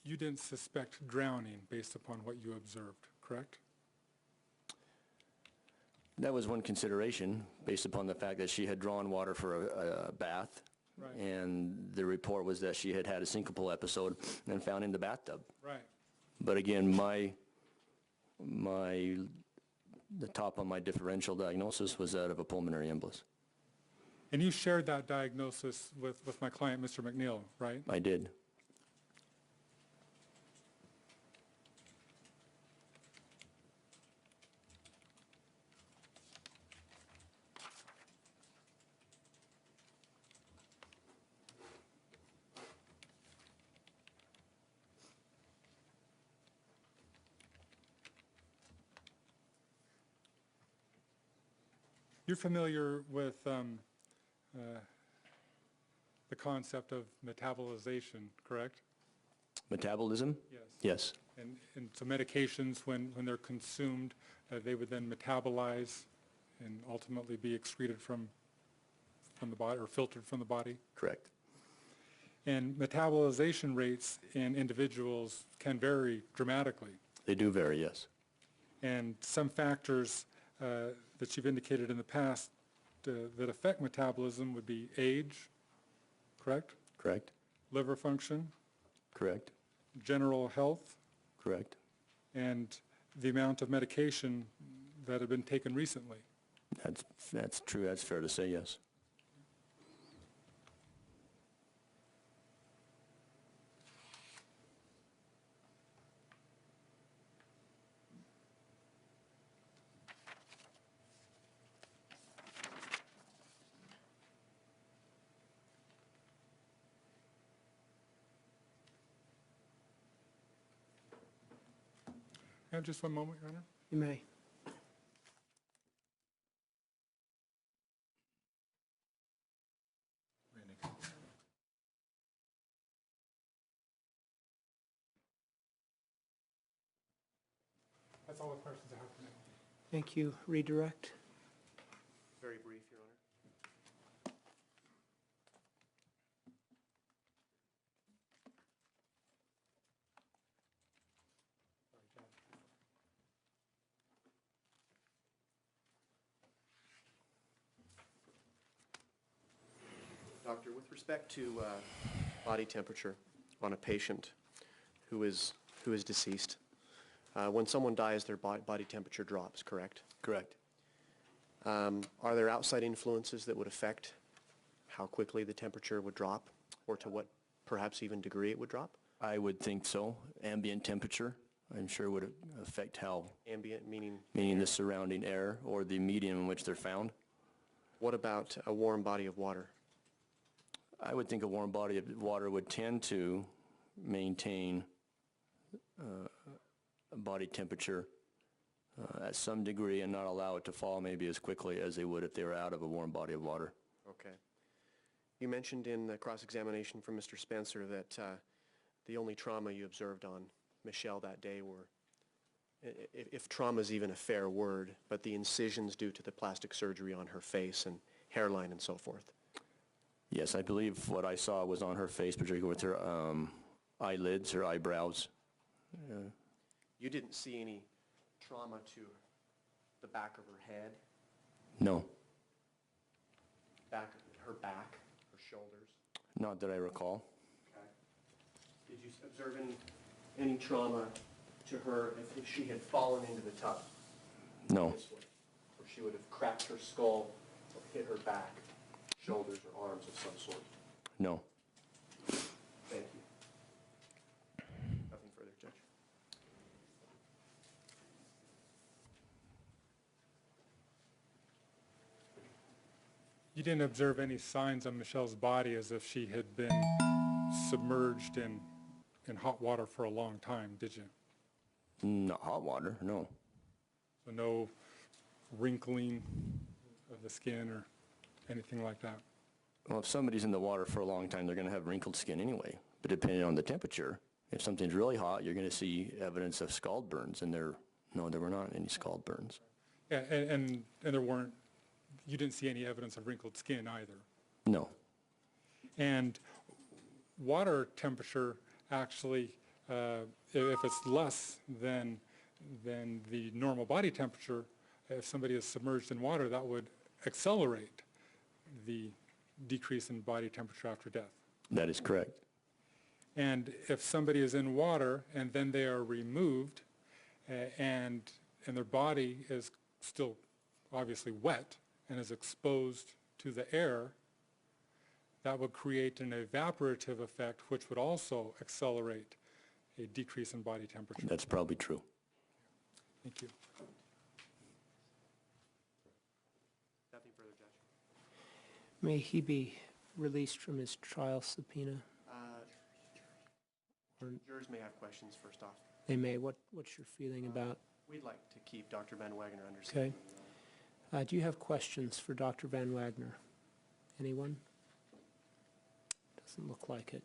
you didn't suspect drowning based upon what you observed, correct? That was one consideration, based upon the fact that she had drawn water for a bath, Right. and the report was that she had had a syncopal episode and found in the bathtub. Right. But again, the top on my differential diagnosis was that of a pulmonary embolus. And you shared that diagnosis with my client, Mr. MacNeill, right? I did. You're familiar with the concept of metabolization, correct? Metabolism? Yes. Yes. And so medications, when they're consumed, they would then metabolize and ultimately be excreted from the body or filtered from the body. Correct. And metabolization rates in individuals can vary dramatically. They do vary, yes. And some factors that you've indicated in the past that affect metabolism would be age, correct? Correct. Liver function, Correct. general health, Correct. and the amount of medication that had been taken recently. That's true. That's fair to say, yes. Have just one moment, Your Honor. You may. That's all the questions I have for now. Thank you. Redirect. Very brief, Your Honor. Doctor, with respect to body temperature on a patient who is deceased, when someone dies, their body temperature drops, correct? Correct. Are there outside influences that would affect how quickly the temperature would drop, or to what perhaps even degree it would drop? I would think so. Ambient temperature, I'm sure would affect how, Ambient meaning? meaning the surrounding air or the medium in which they're found. What about a warm body of water? I would think a warm body of water would tend to maintain a body temperature at some degree and not allow it to fall maybe as quickly as they would if they were out of a warm body of water. Okay. You mentioned in the cross-examination from Mr. Spencer that the only trauma you observed on Michelle that day were, if trauma is even a fair word, but the incisions due to the plastic surgery on her face and hairline and so forth. Yes, I believe what I saw was on her face, particularly with her eyelids, her eyebrows. You didn't see any trauma to the back of her head, No, her back, her shoulders? not that I recall. Okay. Did you observe any trauma to her if she had fallen into the tub? No, This way, or she would have cracked her skull or hit her back, shoulders or arms of some sort? no. Thank you. Nothing further, Judge. You didn't observe any signs on Michelle's body as if she had been submerged in hot water for a long time, did you? Not hot water, no. So no wrinkling of the skin or anything like that? Well, if somebody's in the water for a long time, they're going to have wrinkled skin anyway. But depending on the temperature, if something's really hot, you're going to see evidence of scald burns, and there were not any scald burns. Yeah, and there weren't, you didn't see any evidence of wrinkled skin either. No. And water temperature actually, if it's less than the normal body temperature, if somebody is submerged in water, that would accelerate the decrease in body temperature after death. That is correct. And if somebody is in water and then they are removed and their body is still obviously wet and is exposed to the air, that would create an evaporative effect, which would also accelerate a decrease in body temperature. That's probably true. Thank you. Nothing further, Judge. May he be released from his trial subpoena? Jurors may have questions first off. They may. What's your feeling about? We'd like to keep Dr. Van Wagner under Okay. subpoena. Do you have questions for Dr. Van Wagner? Anyone? Doesn't look like it.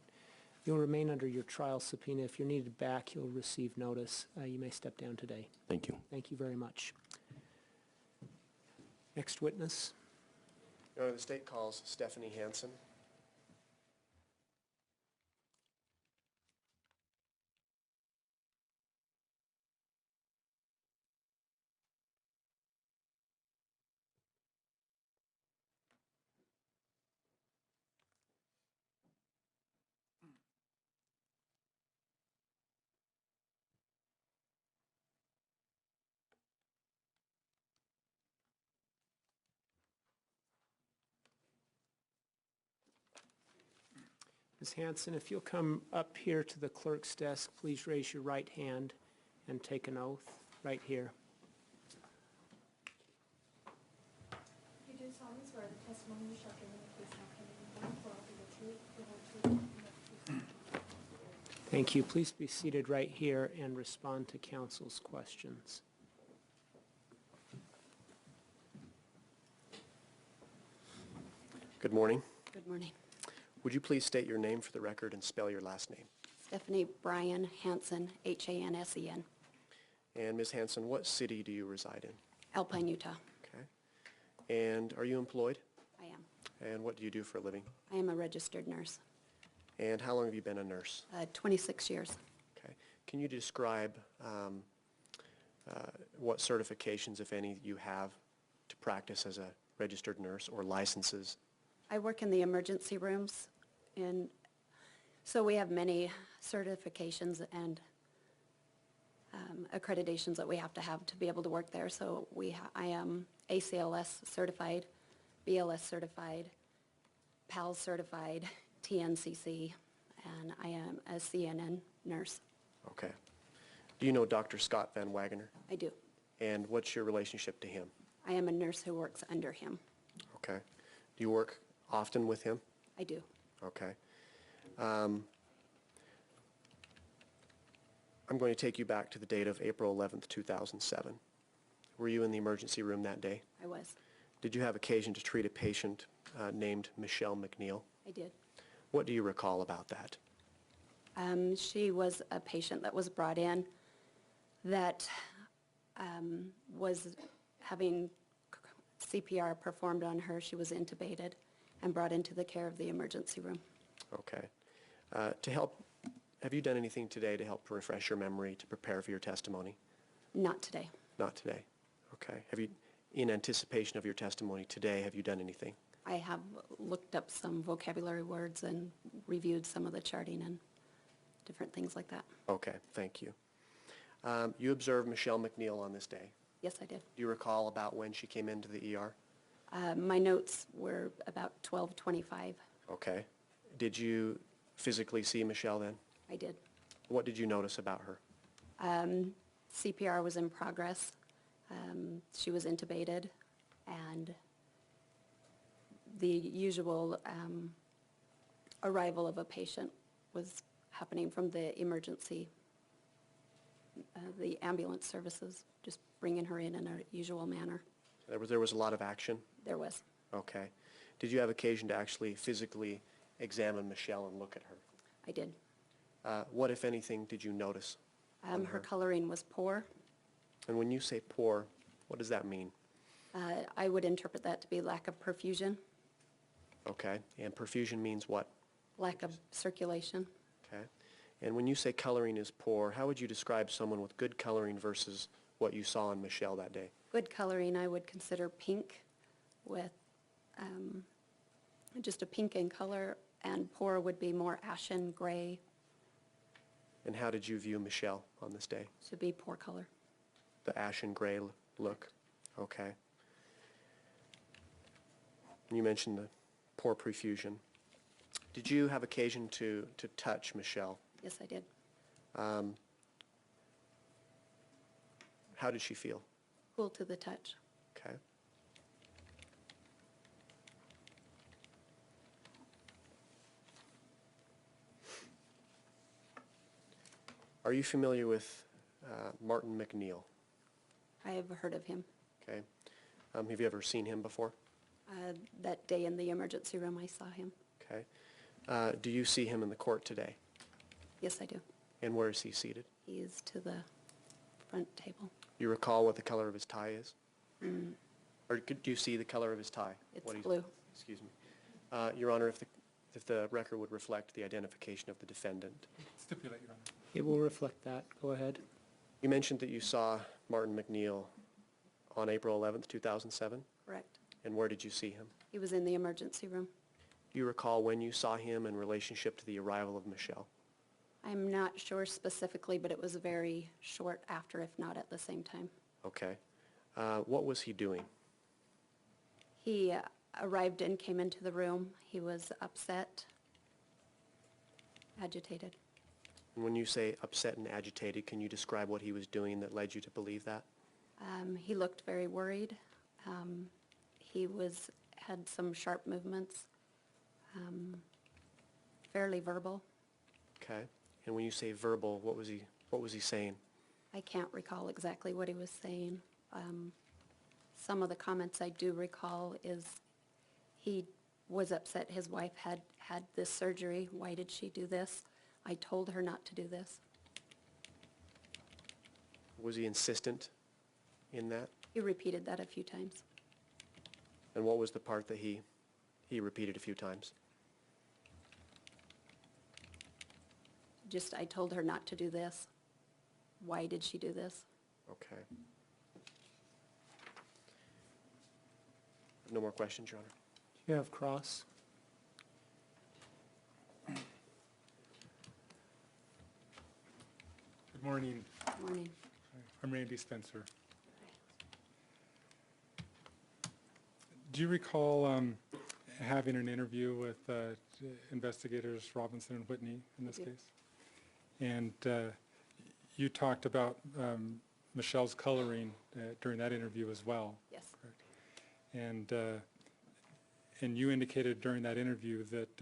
You'll remain under your trial subpoena. If you're needed back, you'll receive notice. You may step down today. Thank you. Thank you very much. Next witness. Your Honor, the state calls Stephanie Hansen. Ms. Hanson, if you'll come up here to the clerk's desk, please raise your right hand and take an oath right here. You do solemnly swear the testimony you shall give in the case now pending before the court will be the truth, the whole truth, and nothing but the truth. Thank you. Please be seated right here and respond to counsel's questions. Good morning. Good morning. Would you please state your name for the record and spell your last name? Stephanie Bryan Hansen, Hansen. And Ms. Hansen, what city do you reside in? Alpine, Utah. Okay. And are you employed? I am. And what do you do for a living? I am a registered nurse. And how long have you been a nurse? 26 years. Okay. Can you describe what certifications, if any, you have to practice as a registered nurse or licenses? I work in the emergency rooms, and so we have many certifications and accreditations that we have to be able to work there. So I am ACLS certified, BLS certified, PAL certified, TNCC, and I am a CNN nurse. Okay. Do you know Dr. Scott Van Wagener? I do. And what's your relationship to him? I am a nurse who works under him. Okay. Do you work often with him? I do. Okay. I'm going to take you back to the date of April 11th, 2007. Were you in the emergency room that day? I was. Did you have occasion to treat a patient named Michelle MacNeill? I did. What do you recall about that? She was a patient that was brought in that was having CPR performed on her. She was intubated and brought into the care of the emergency room. Okay. To help, have you done anything today to help refresh your memory to prepare for your testimony? Not today. Not today. Okay. Have you, in anticipation of your testimony today, have you done anything? I have looked up some vocabulary words and reviewed some of the charting and different things like that. Okay, thank you. You observed Michelle MacNeill on this day. Yes, I did. Do you recall about when she came into the ER? My notes were about 12:25. Okay. Did you physically see Michelle then? I did. What did you notice about her? CPR was in progress. She was intubated, and the usual arrival of a patient was happening from the emergency, the ambulance services, just bringing her in a usual manner. There was a lot of action? There was. Okay. Did you have occasion to actually physically examine Michelle and look at her? I did. What, if anything, did you notice? Her coloring was poor. And when you say poor, what does that mean? I would interpret that to be lack of perfusion, Okay. And perfusion means what? lack of circulation. Okay. And when you say coloring is poor, how would you describe someone with good coloring versus what you saw in Michelle that day? Good coloring I would consider pink with just a pink in color, and poor would be more ashen gray, And how did you view Michelle on this day? should be poor color. The ashen gray look? Okay. You mentioned the poor perfusion. Did you have occasion to touch Michelle? Yes, I did. How did she feel? Cool to the touch. Okay. Are you familiar with Martin MacNeill? I have heard of him. Okay. Have you ever seen him before? That day in the emergency room, I saw him. Okay. Do you see him in the court today? Yes, I do. And where is he seated? He is to the front table. You recall what the color of his tie is? Or do you see the color of his tie? It's What he's- blue. Excuse me. Your Honor, if the record would reflect the identification of the defendant. Stipulate, Your Honor. It will reflect that. Go ahead. You mentioned that you saw Martin MacNeill on April 11th, 2007? Correct. And where did you see him? He was in the emergency room. Do you recall when you saw him in relationship to the arrival of Michelle? I'm not sure specifically, but it was very short after, if not at the same time. Okay. What was he doing? He arrived and came into the room. He was upset, agitated. And when you say upset and agitated, can you describe what he was doing that led you to believe that? He looked very worried. He had some sharp movements, fairly verbal. Okay. And when you say verbal, what was he saying? I can't recall exactly what he was saying. Some of the comments I do recall is he was upset his wife had this surgery. Why did she do this? I told her not to do this. Was he insistent in that? He repeated that a few times. And what was the part that he repeated a few times? Just, I told her not to do this. Why did she do this? Okay. No more questions, Your Honor. Do you have cross? Good morning. Morning. I'm Randy Spencer. Do you recall having an interview with investigators Robinson and Whitney in this case. And you talked about Michelle's coloring during that interview as well. Yes. Correct. And you indicated during that interview that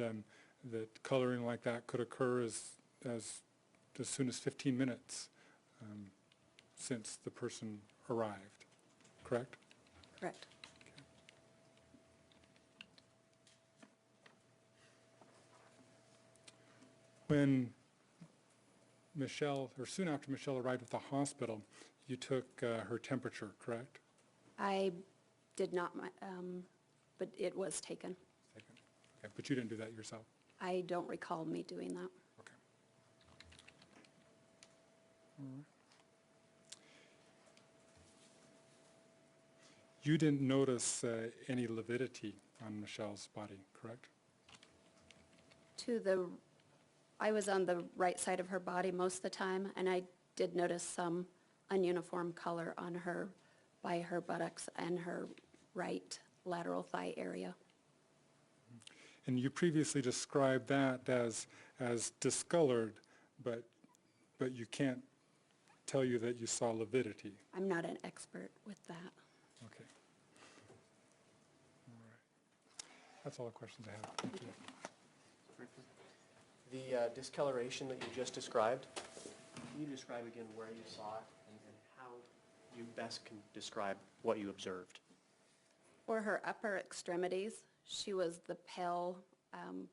that coloring like that could occur as soon as 15 minutes since the person arrived, correct? Correct. When Michelle, or soon after Michelle arrived at the hospital, you took her temperature, correct? I did not, but it was taken. Taken. Okay, but you didn't do that yourself? I don't recall me doing that. Okay. All right. You didn't notice any lividity on Michelle's body, correct? I was on the right side of her body most of the time, and I did notice some ununiform color on her, by her buttocks and her right lateral thigh area. And you previously described that as discolored, but you can't tell you that you saw lividity. I'm not an expert with that. Okay. All right. That's all the questions I have. Thank you. The discoloration that you just described, can you describe again where you saw it and how you best can describe what you observed? For her upper extremities, she was the pale,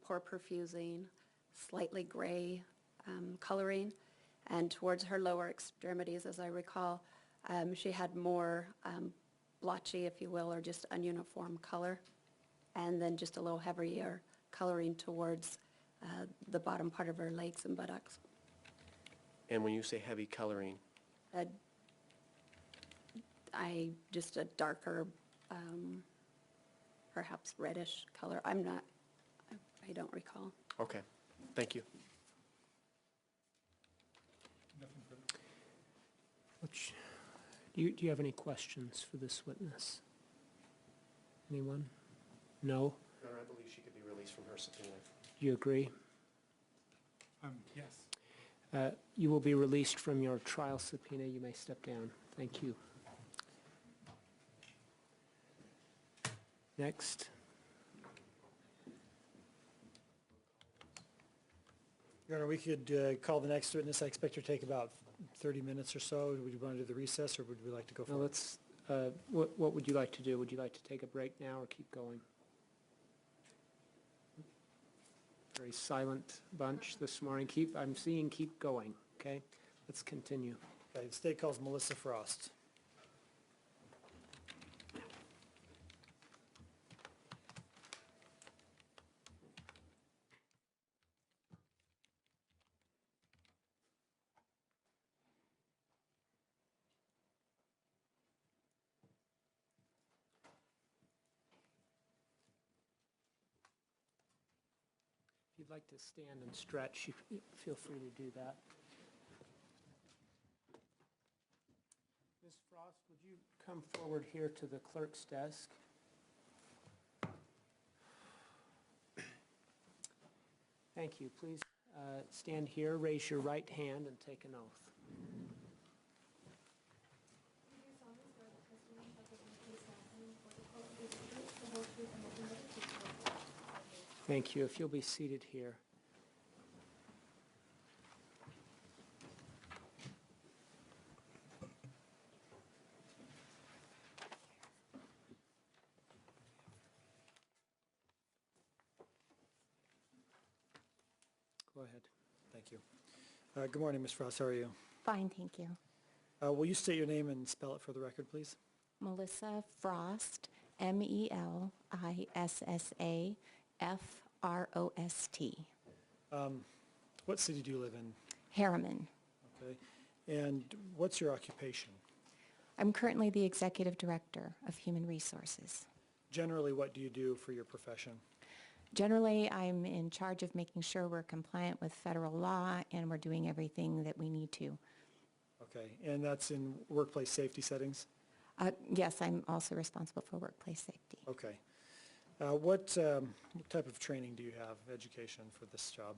poor perfusing, slightly gray coloring, and towards her lower extremities, as I recall, she had more blotchy, if you will, or just ununiform color, and then just a little heavier coloring towards the bottom part of her legs and buttocks. And when you say heavy coloring, Just a darker, perhaps reddish color. I don't recall. okay, thank you. Nothing further. Do you have any questions for this witness? Anyone? No? Your Honor, I believe she could be released from her subpoena. Do you agree? Yes. You will be released from your trial subpoena. You may step down. Thank you. Next. Your Honor, we could call the next witness. I expect her to take about 30 minutes or so. Would you want to do the recess, or would we like to go Now for it? let's, what would you like to do? Would you like to take a break now or keep going? Very silent bunch this morning. I'm seeing keep going, okay? Let's continue. Okay, the state calls Melissa Frost. If you'd like to stand and stretch, you feel free to do that. Ms. Frost, would you come forward here to the clerk's desk? Thank you. Please stand here, raise your right hand, and take an oath. Do you solemnly swear the testimony you shall give in the case now coming before the court will be the truth, the whole truth, and nothing but the truth, so help you God? Thank you. If you'll be seated here. Go ahead. Thank you. Good morning, Ms. Frost. How are you? Fine, thank you. Will you state your name and spell it for the record, please? Melissa Frost, Melissa Frost. What city do you live in? Harriman. Okay. And what's your occupation? I'm currently the Executive Director of Human Resources. Generally, what do you do for your profession? Generally, I'm in charge of making sure we're compliant with federal law and we're doing everything that we need to. Okay. And that's in workplace safety settings? Yes, I'm also responsible for workplace safety. Okay. What type of training do you have, education, for this job?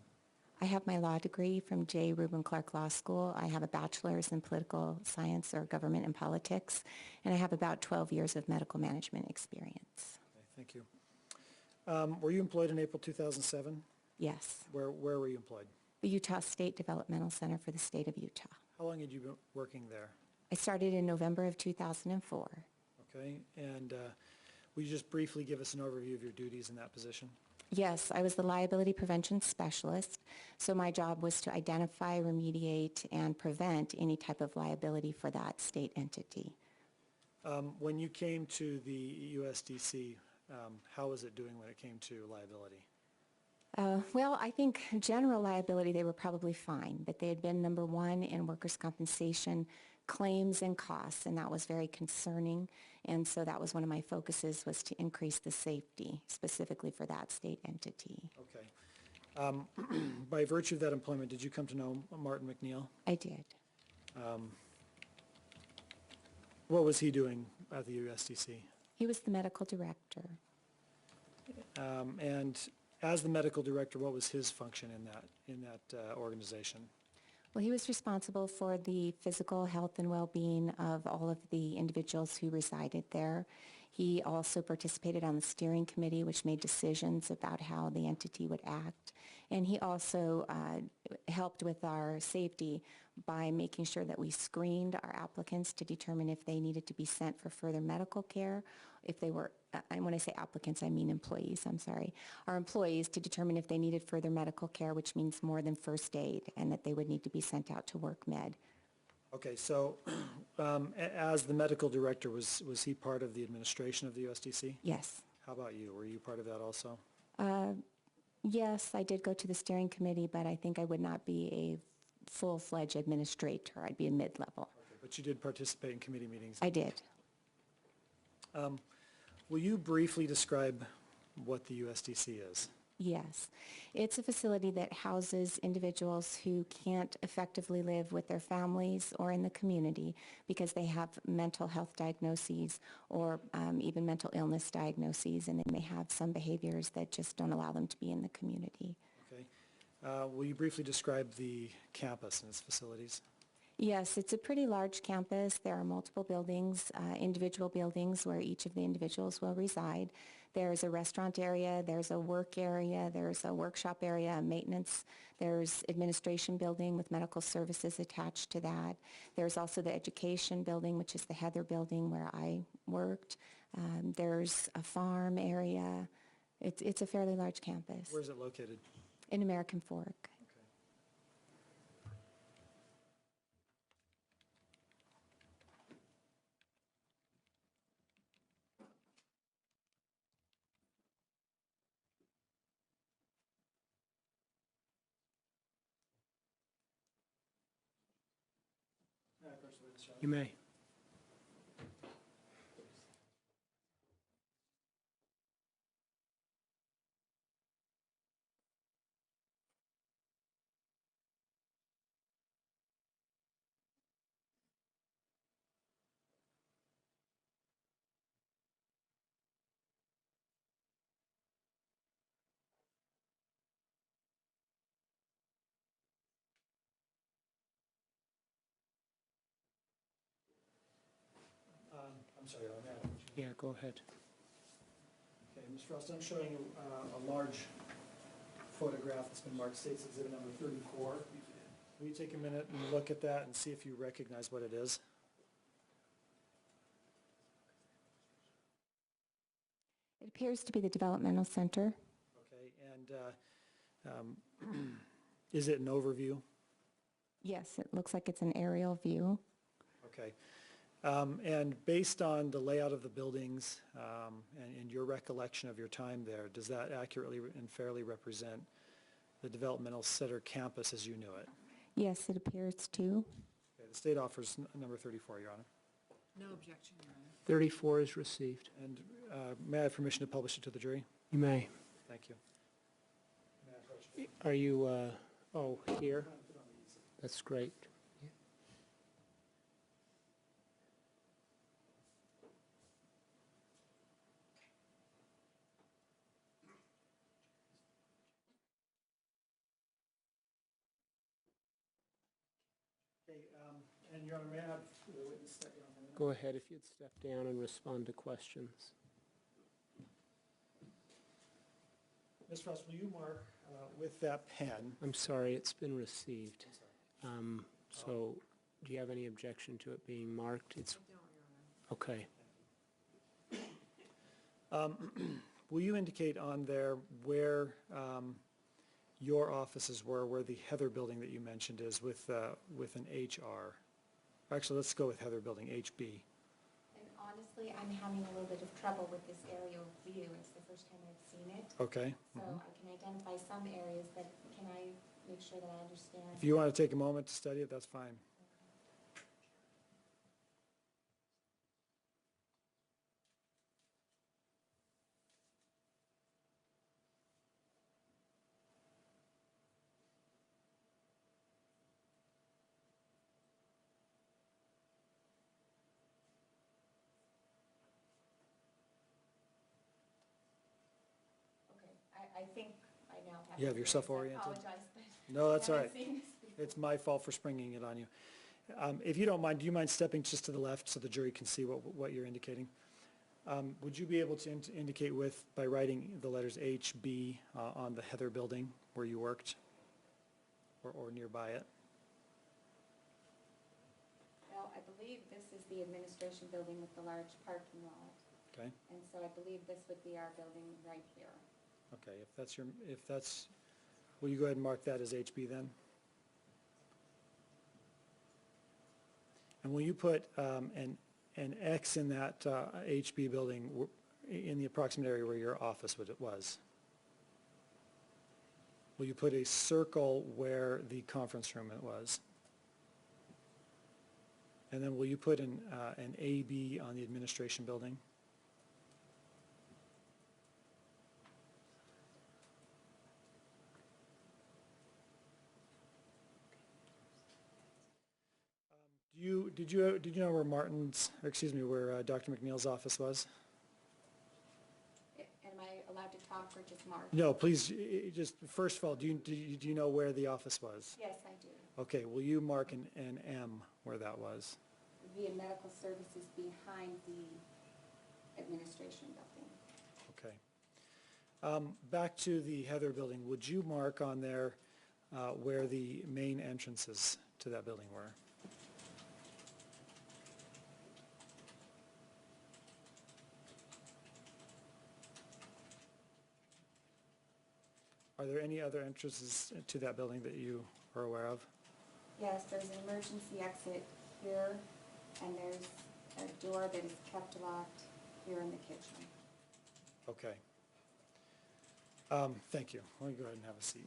I have my law degree from J. Reuben Clark Law School. I have a bachelor's in political science or government and politics, and I have about 12 years of medical management experience. Okay, thank you. Were you employed in April 2007? Yes. Where were you employed? The Utah State Developmental Center for the state of Utah. How long had you been working there? I started in November of 2004. Okay, and will you just briefly give us an overview of your duties in that position? Yes, I was the liability prevention specialist, so my job was to identify, remediate, and prevent any type of liability for that state entity. When you came to the USDC, how was it doing when it came to liability? Well, I think general liability, they were probably fine, but they had been number one in workers' compensation claims and costs, and that was very concerning. And so that was one of my focuses, was to increase the safety, specifically for that state entity. Okay. By virtue of that employment, did you come to know Martin MacNeill? I did. What was he doing at the USDC? He was the medical director. And as the medical director, what was his function in that organization? Well, he was responsible for the physical health and well-being of all of the individuals who resided there. He also participated on the steering committee, which made decisions about how the entity would act. And he also helped with our safety by making sure that we screened our applicants to determine if they needed to be sent for further medical care, if they were, and when I say applicants, I mean employees, I'm sorry, our employees, to determine if they needed further medical care, which means more than first aid, and that they would need to be sent out to work med. Okay, so as the medical director, was he part of the administration of the USDC? Yes. How about you? Were you part of that also? Yes, I did go to the steering committee, but I think I would not be a full-fledged administrator. I'd be a mid-level. Okay, but you did participate in committee meetings? I did. Will you briefly describe what the USDC is? Yes. It's a facility that houses individuals who can't effectively live with their families or in the community because they have mental health diagnoses or even mental illness diagnoses, and they may have some behaviors that just don't allow them to be in the community. Okay. Will you briefly describe the campus and its facilities? Yes, it's a pretty large campus. There are multiple buildings, individual buildings where each of the individuals will reside. There's a restaurant area, there's a work area, there's a workshop area, a maintenance, there's administration building with medical services attached to that. There's also the education building, which is the Heather building where I worked. There's a farm area. It's a fairly large campus. Where is it located? In American Fork. You may. I'm sorry, Matt. Yeah, go ahead. Okay, Ms. Frost, I'm showing you a large photograph that's been marked States Exhibit number 34. Will you take a minute and look at that and see if you recognize what it is? It appears to be the developmental center. Okay, and is it an overview? Yes, it looks like it's an aerial view. Okay. And based on the layout of the buildings and your recollection of your time there, does that accurately and fairly represent the developmental center campus as you knew it? Yes, it appears to. Okay, the state offers number 34, Your Honor. No objection, Your Honor. 34 is received. And may I have permission to publish it to the jury? You may. Thank you. May I approach it? Are you, oh, here? That's great. And Your Honor, may I have the witness step down for a minute? Go ahead, if you'd step down and respond to questions. Ms. Ross, will you mark with that pen? I'm sorry, it's been received. I'm sorry. So, do you have any objection to it being marked? It's, okay. Will you indicate on there where your offices were, where the Heather building that you mentioned is with an HR? Actually, let's go with Heather building, HB. And honestly, I'm having a little bit of trouble with this aerial view. It's the first time I've seen it. Okay. So I can identify some areas, but can I make sure that I understand? If you want to take a moment to study it, that's fine. Okay, I think I now have. You have this yourself right. oriented? I apologize, but. No, that's all I right. haven't seen this before. It's my fault for springing it on you. If you don't mind, do you mind stepping just to the left so the jury can see what you're indicating? Would you be able to indicate by writing the letters HB on the Heather building where you worked or nearby it? Well, I believe this is the administration building with the large parking lot. Okay, And so I believe this would be our building right here. okay, will you go ahead and mark that as HB then? And will you put an X in that HB building in the approximate area where your office was? Will you put a circle where the conference room was? And then will you put an AB on the administration building? Did you know where where Dr. MacNeill's office was? Am I allowed to talk or just mark? No, please, just, first of all, do you know where the office was? Yes, I do. Okay, will you mark an M where that was? Via medical services behind the administration building. Okay. Back to the Heather building, would you mark on there where the main entrances to that building were? Are there any other entrances to that building that you are aware of? Yes, there's an emergency exit here, and there's a door that is kept locked here in the kitchen. Okay. Thank you. Let me go ahead and have a seat.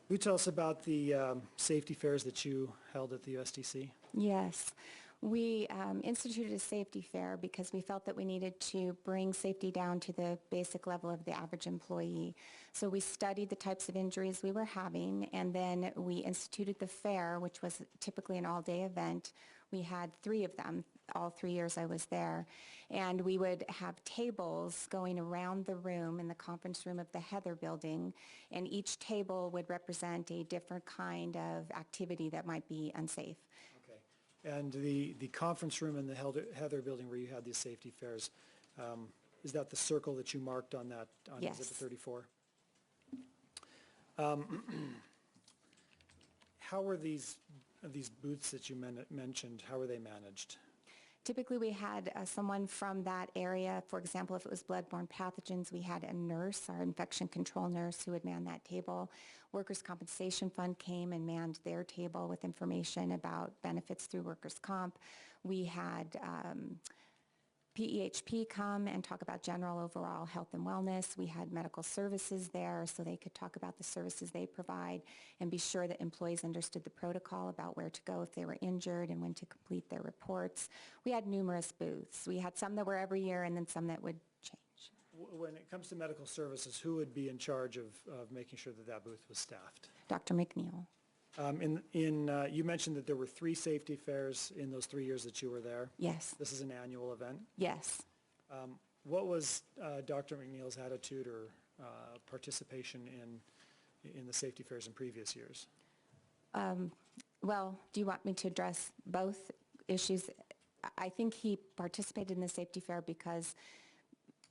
Will you tell us about the safety fairs that you held at the USDC? Yes. We instituted a safety fair because we felt that we needed to bring safety down to the basic level of the average employee. So we studied the types of injuries we were having, and then we instituted the fair, which was typically an all-day event. We had 3 of them, all 3 years I was there. And we would have tables going around the room in the conference room of the Heather building, and each table would represent a different kind of activity that might be unsafe. And the conference room in the Heather building where you had these safety fairs, is that the circle that you marked on that, on Yes. Exhibit 34? How were these booths that you mentioned, how were they managed? Typically, we had someone from that area. For example, if it was bloodborne pathogens, we had a nurse, our infection control nurse, who would man that table. Workers' Compensation Fund came and manned their table with information about benefits through workers' comp. We had PEHP come and talk about general overall health and wellness. We had medical services there so they could talk about the services they provide and be sure that employees understood the protocol about where to go if they were injured and when to complete their reports. We had numerous booths. We had some that were every year and then some that would change. When it comes to medical services, who would be in charge of making sure that that booth was staffed? Dr. MacNeill. You mentioned that there were 3 safety fairs in those 3 years that you were there. Yes. This is an annual event. Yes. What was Dr. MacNeill's attitude or participation in the safety fairs in previous years? Well, do you want me to address both issues? I think he participated in the safety fair because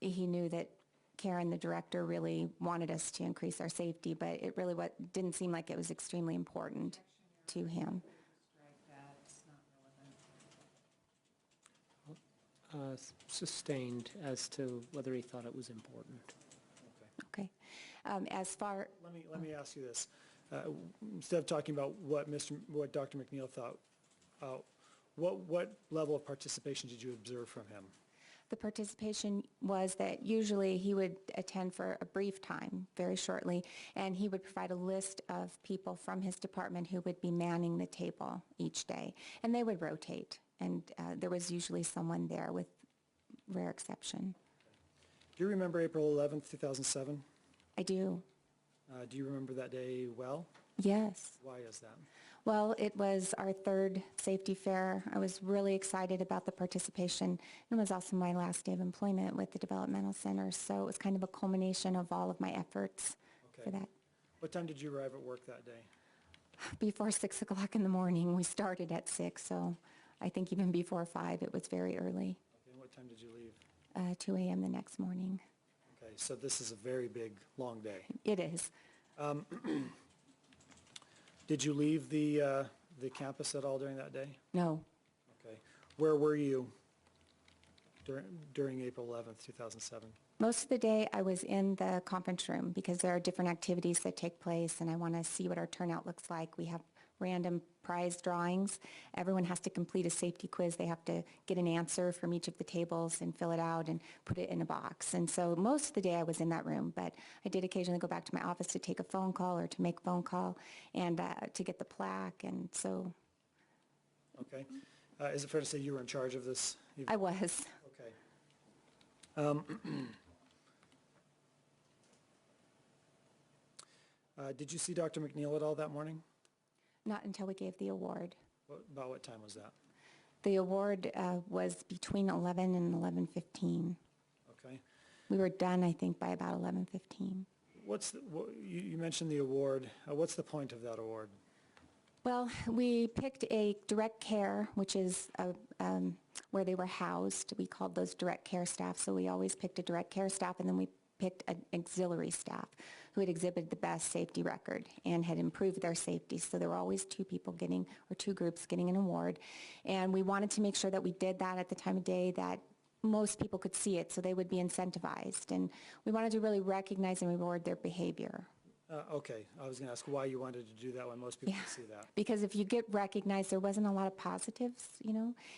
he knew that Karen, the director, really wanted us to increase our safety, but it really didn't seem like it was extremely important to him. Strike that, it's not relevant. Sustained as to whether he thought it was important. Okay. As far, Let me ask you this. Instead of talking about what Dr. MacNeill thought, what level of participation did you observe from him? the participation was that usually he would attend for a brief time, very shortly, and he would provide a list of people from his department who would be manning the table each day. And they would rotate, and there was usually someone there with rare exception. Do you remember April 11th, 2007? I do. Do you remember that day well? Yes. Why is that? Well, it was our third safety fair. I was really excited about the participation. It was also my last day of employment with the developmental center, so it was kind of a culmination of all of my efforts for that. What time did you arrive at work that day? Before 6 o'clock in the morning. We started at 6, so I think even before 5, it was very early. Okay, and what time did you leave? 2 a.m. the next morning. Okay, so this is a very big, long day. It is. Did you leave the campus at all during that day? No. Okay. Where were you during April 11th, 2007? Most of the day I was in the conference room because there are different activities that take place and I want to see what our turnout looks like. We have random prize drawings. Everyone has to complete a safety quiz. They have to get an answer from each of the tables and fill it out and put it in a box. And so most of the day I was in that room, but I did occasionally go back to my office to take a phone call or to make a phone call and to get the plaque, and so. Okay. Is it fair to say you were in charge of this event? I was. Okay. Did you see Dr. MacNeill at all that morning? Not until we gave the award. About what time was that? The award was between 11 and 11:15. Okay. We were done, I think, by about 11:15. You mentioned the award. What's the point of that award? Well, we picked a direct care, which is where they were housed. We called those direct care staff, so we always picked a direct care staff, and then we picked an auxiliary staff who had exhibited the best safety record and had improved their safety. So there were always two groups getting an award. And we wanted to make sure that we did that at the time of day that most people could see it, so they would be incentivized. And we wanted to really recognize and reward their behavior. Okay, I was going to ask why you wanted to do that when most people could see that. Because if you get recognized, there wasn't a lot of positives,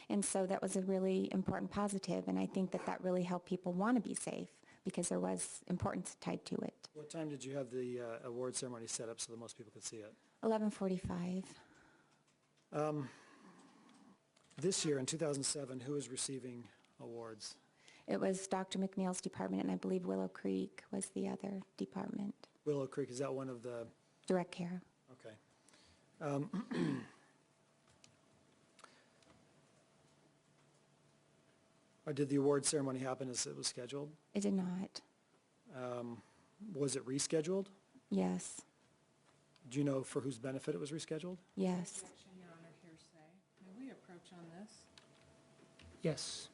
and so that was a really important positive, and I think that that really helped people want to be safe because there was importance tied to it. What time did you have the award ceremony set up so that most people could see it? 11:45. This year, in 2007, who is receiving awards? It was Dr. MacNeill's department, and I believe Willow Creek was the other department. Willow Creek, is that one of the? Direct care. Okay. Did the award ceremony happen as it was scheduled? It did not. Was it rescheduled? Yes. Do you know for whose benefit it was rescheduled? Yes. Objection, Your Honor, hearsay. May we approach on this? Yes.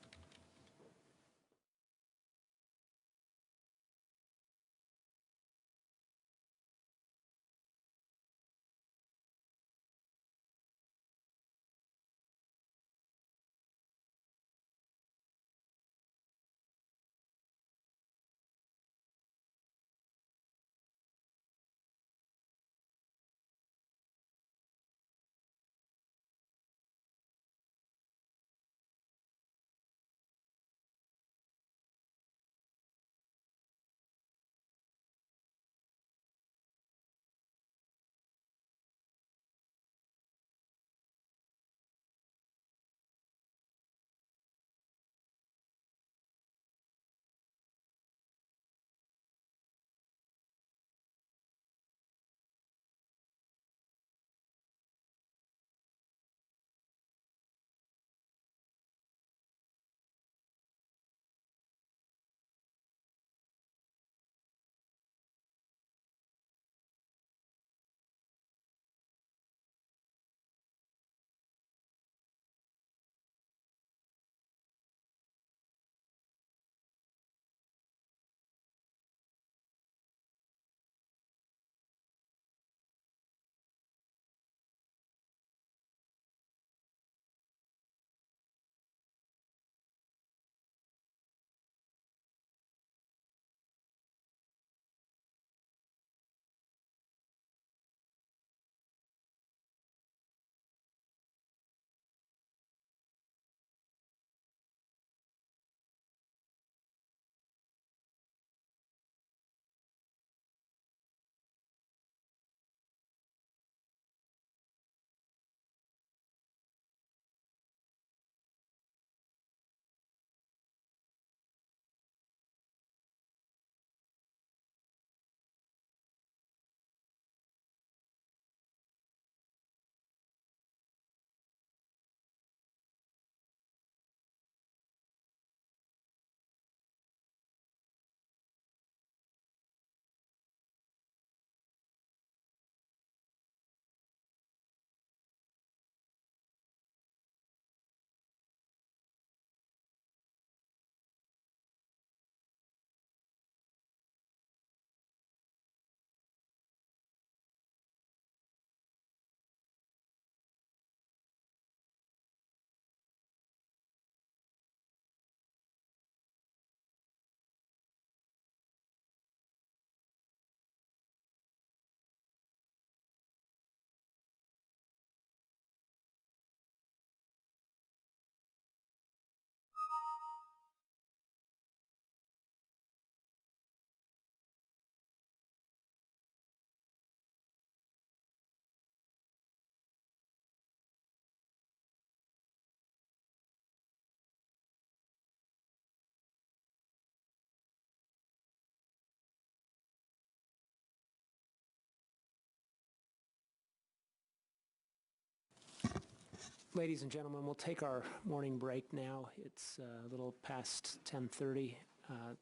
Ladies and gentlemen, we'll take our morning break now. It's a little past 10:30. I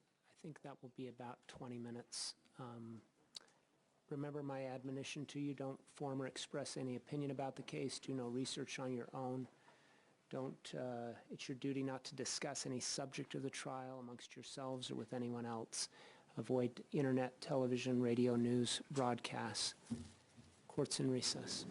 think that will be about 20 minutes. Remember my admonition to you, don't form or express any opinion about the case. Do no research on your own. It's your duty not to discuss any subject of the trial amongst yourselves or with anyone else. Avoid internet, television, radio, news, broadcasts. Court's in recess.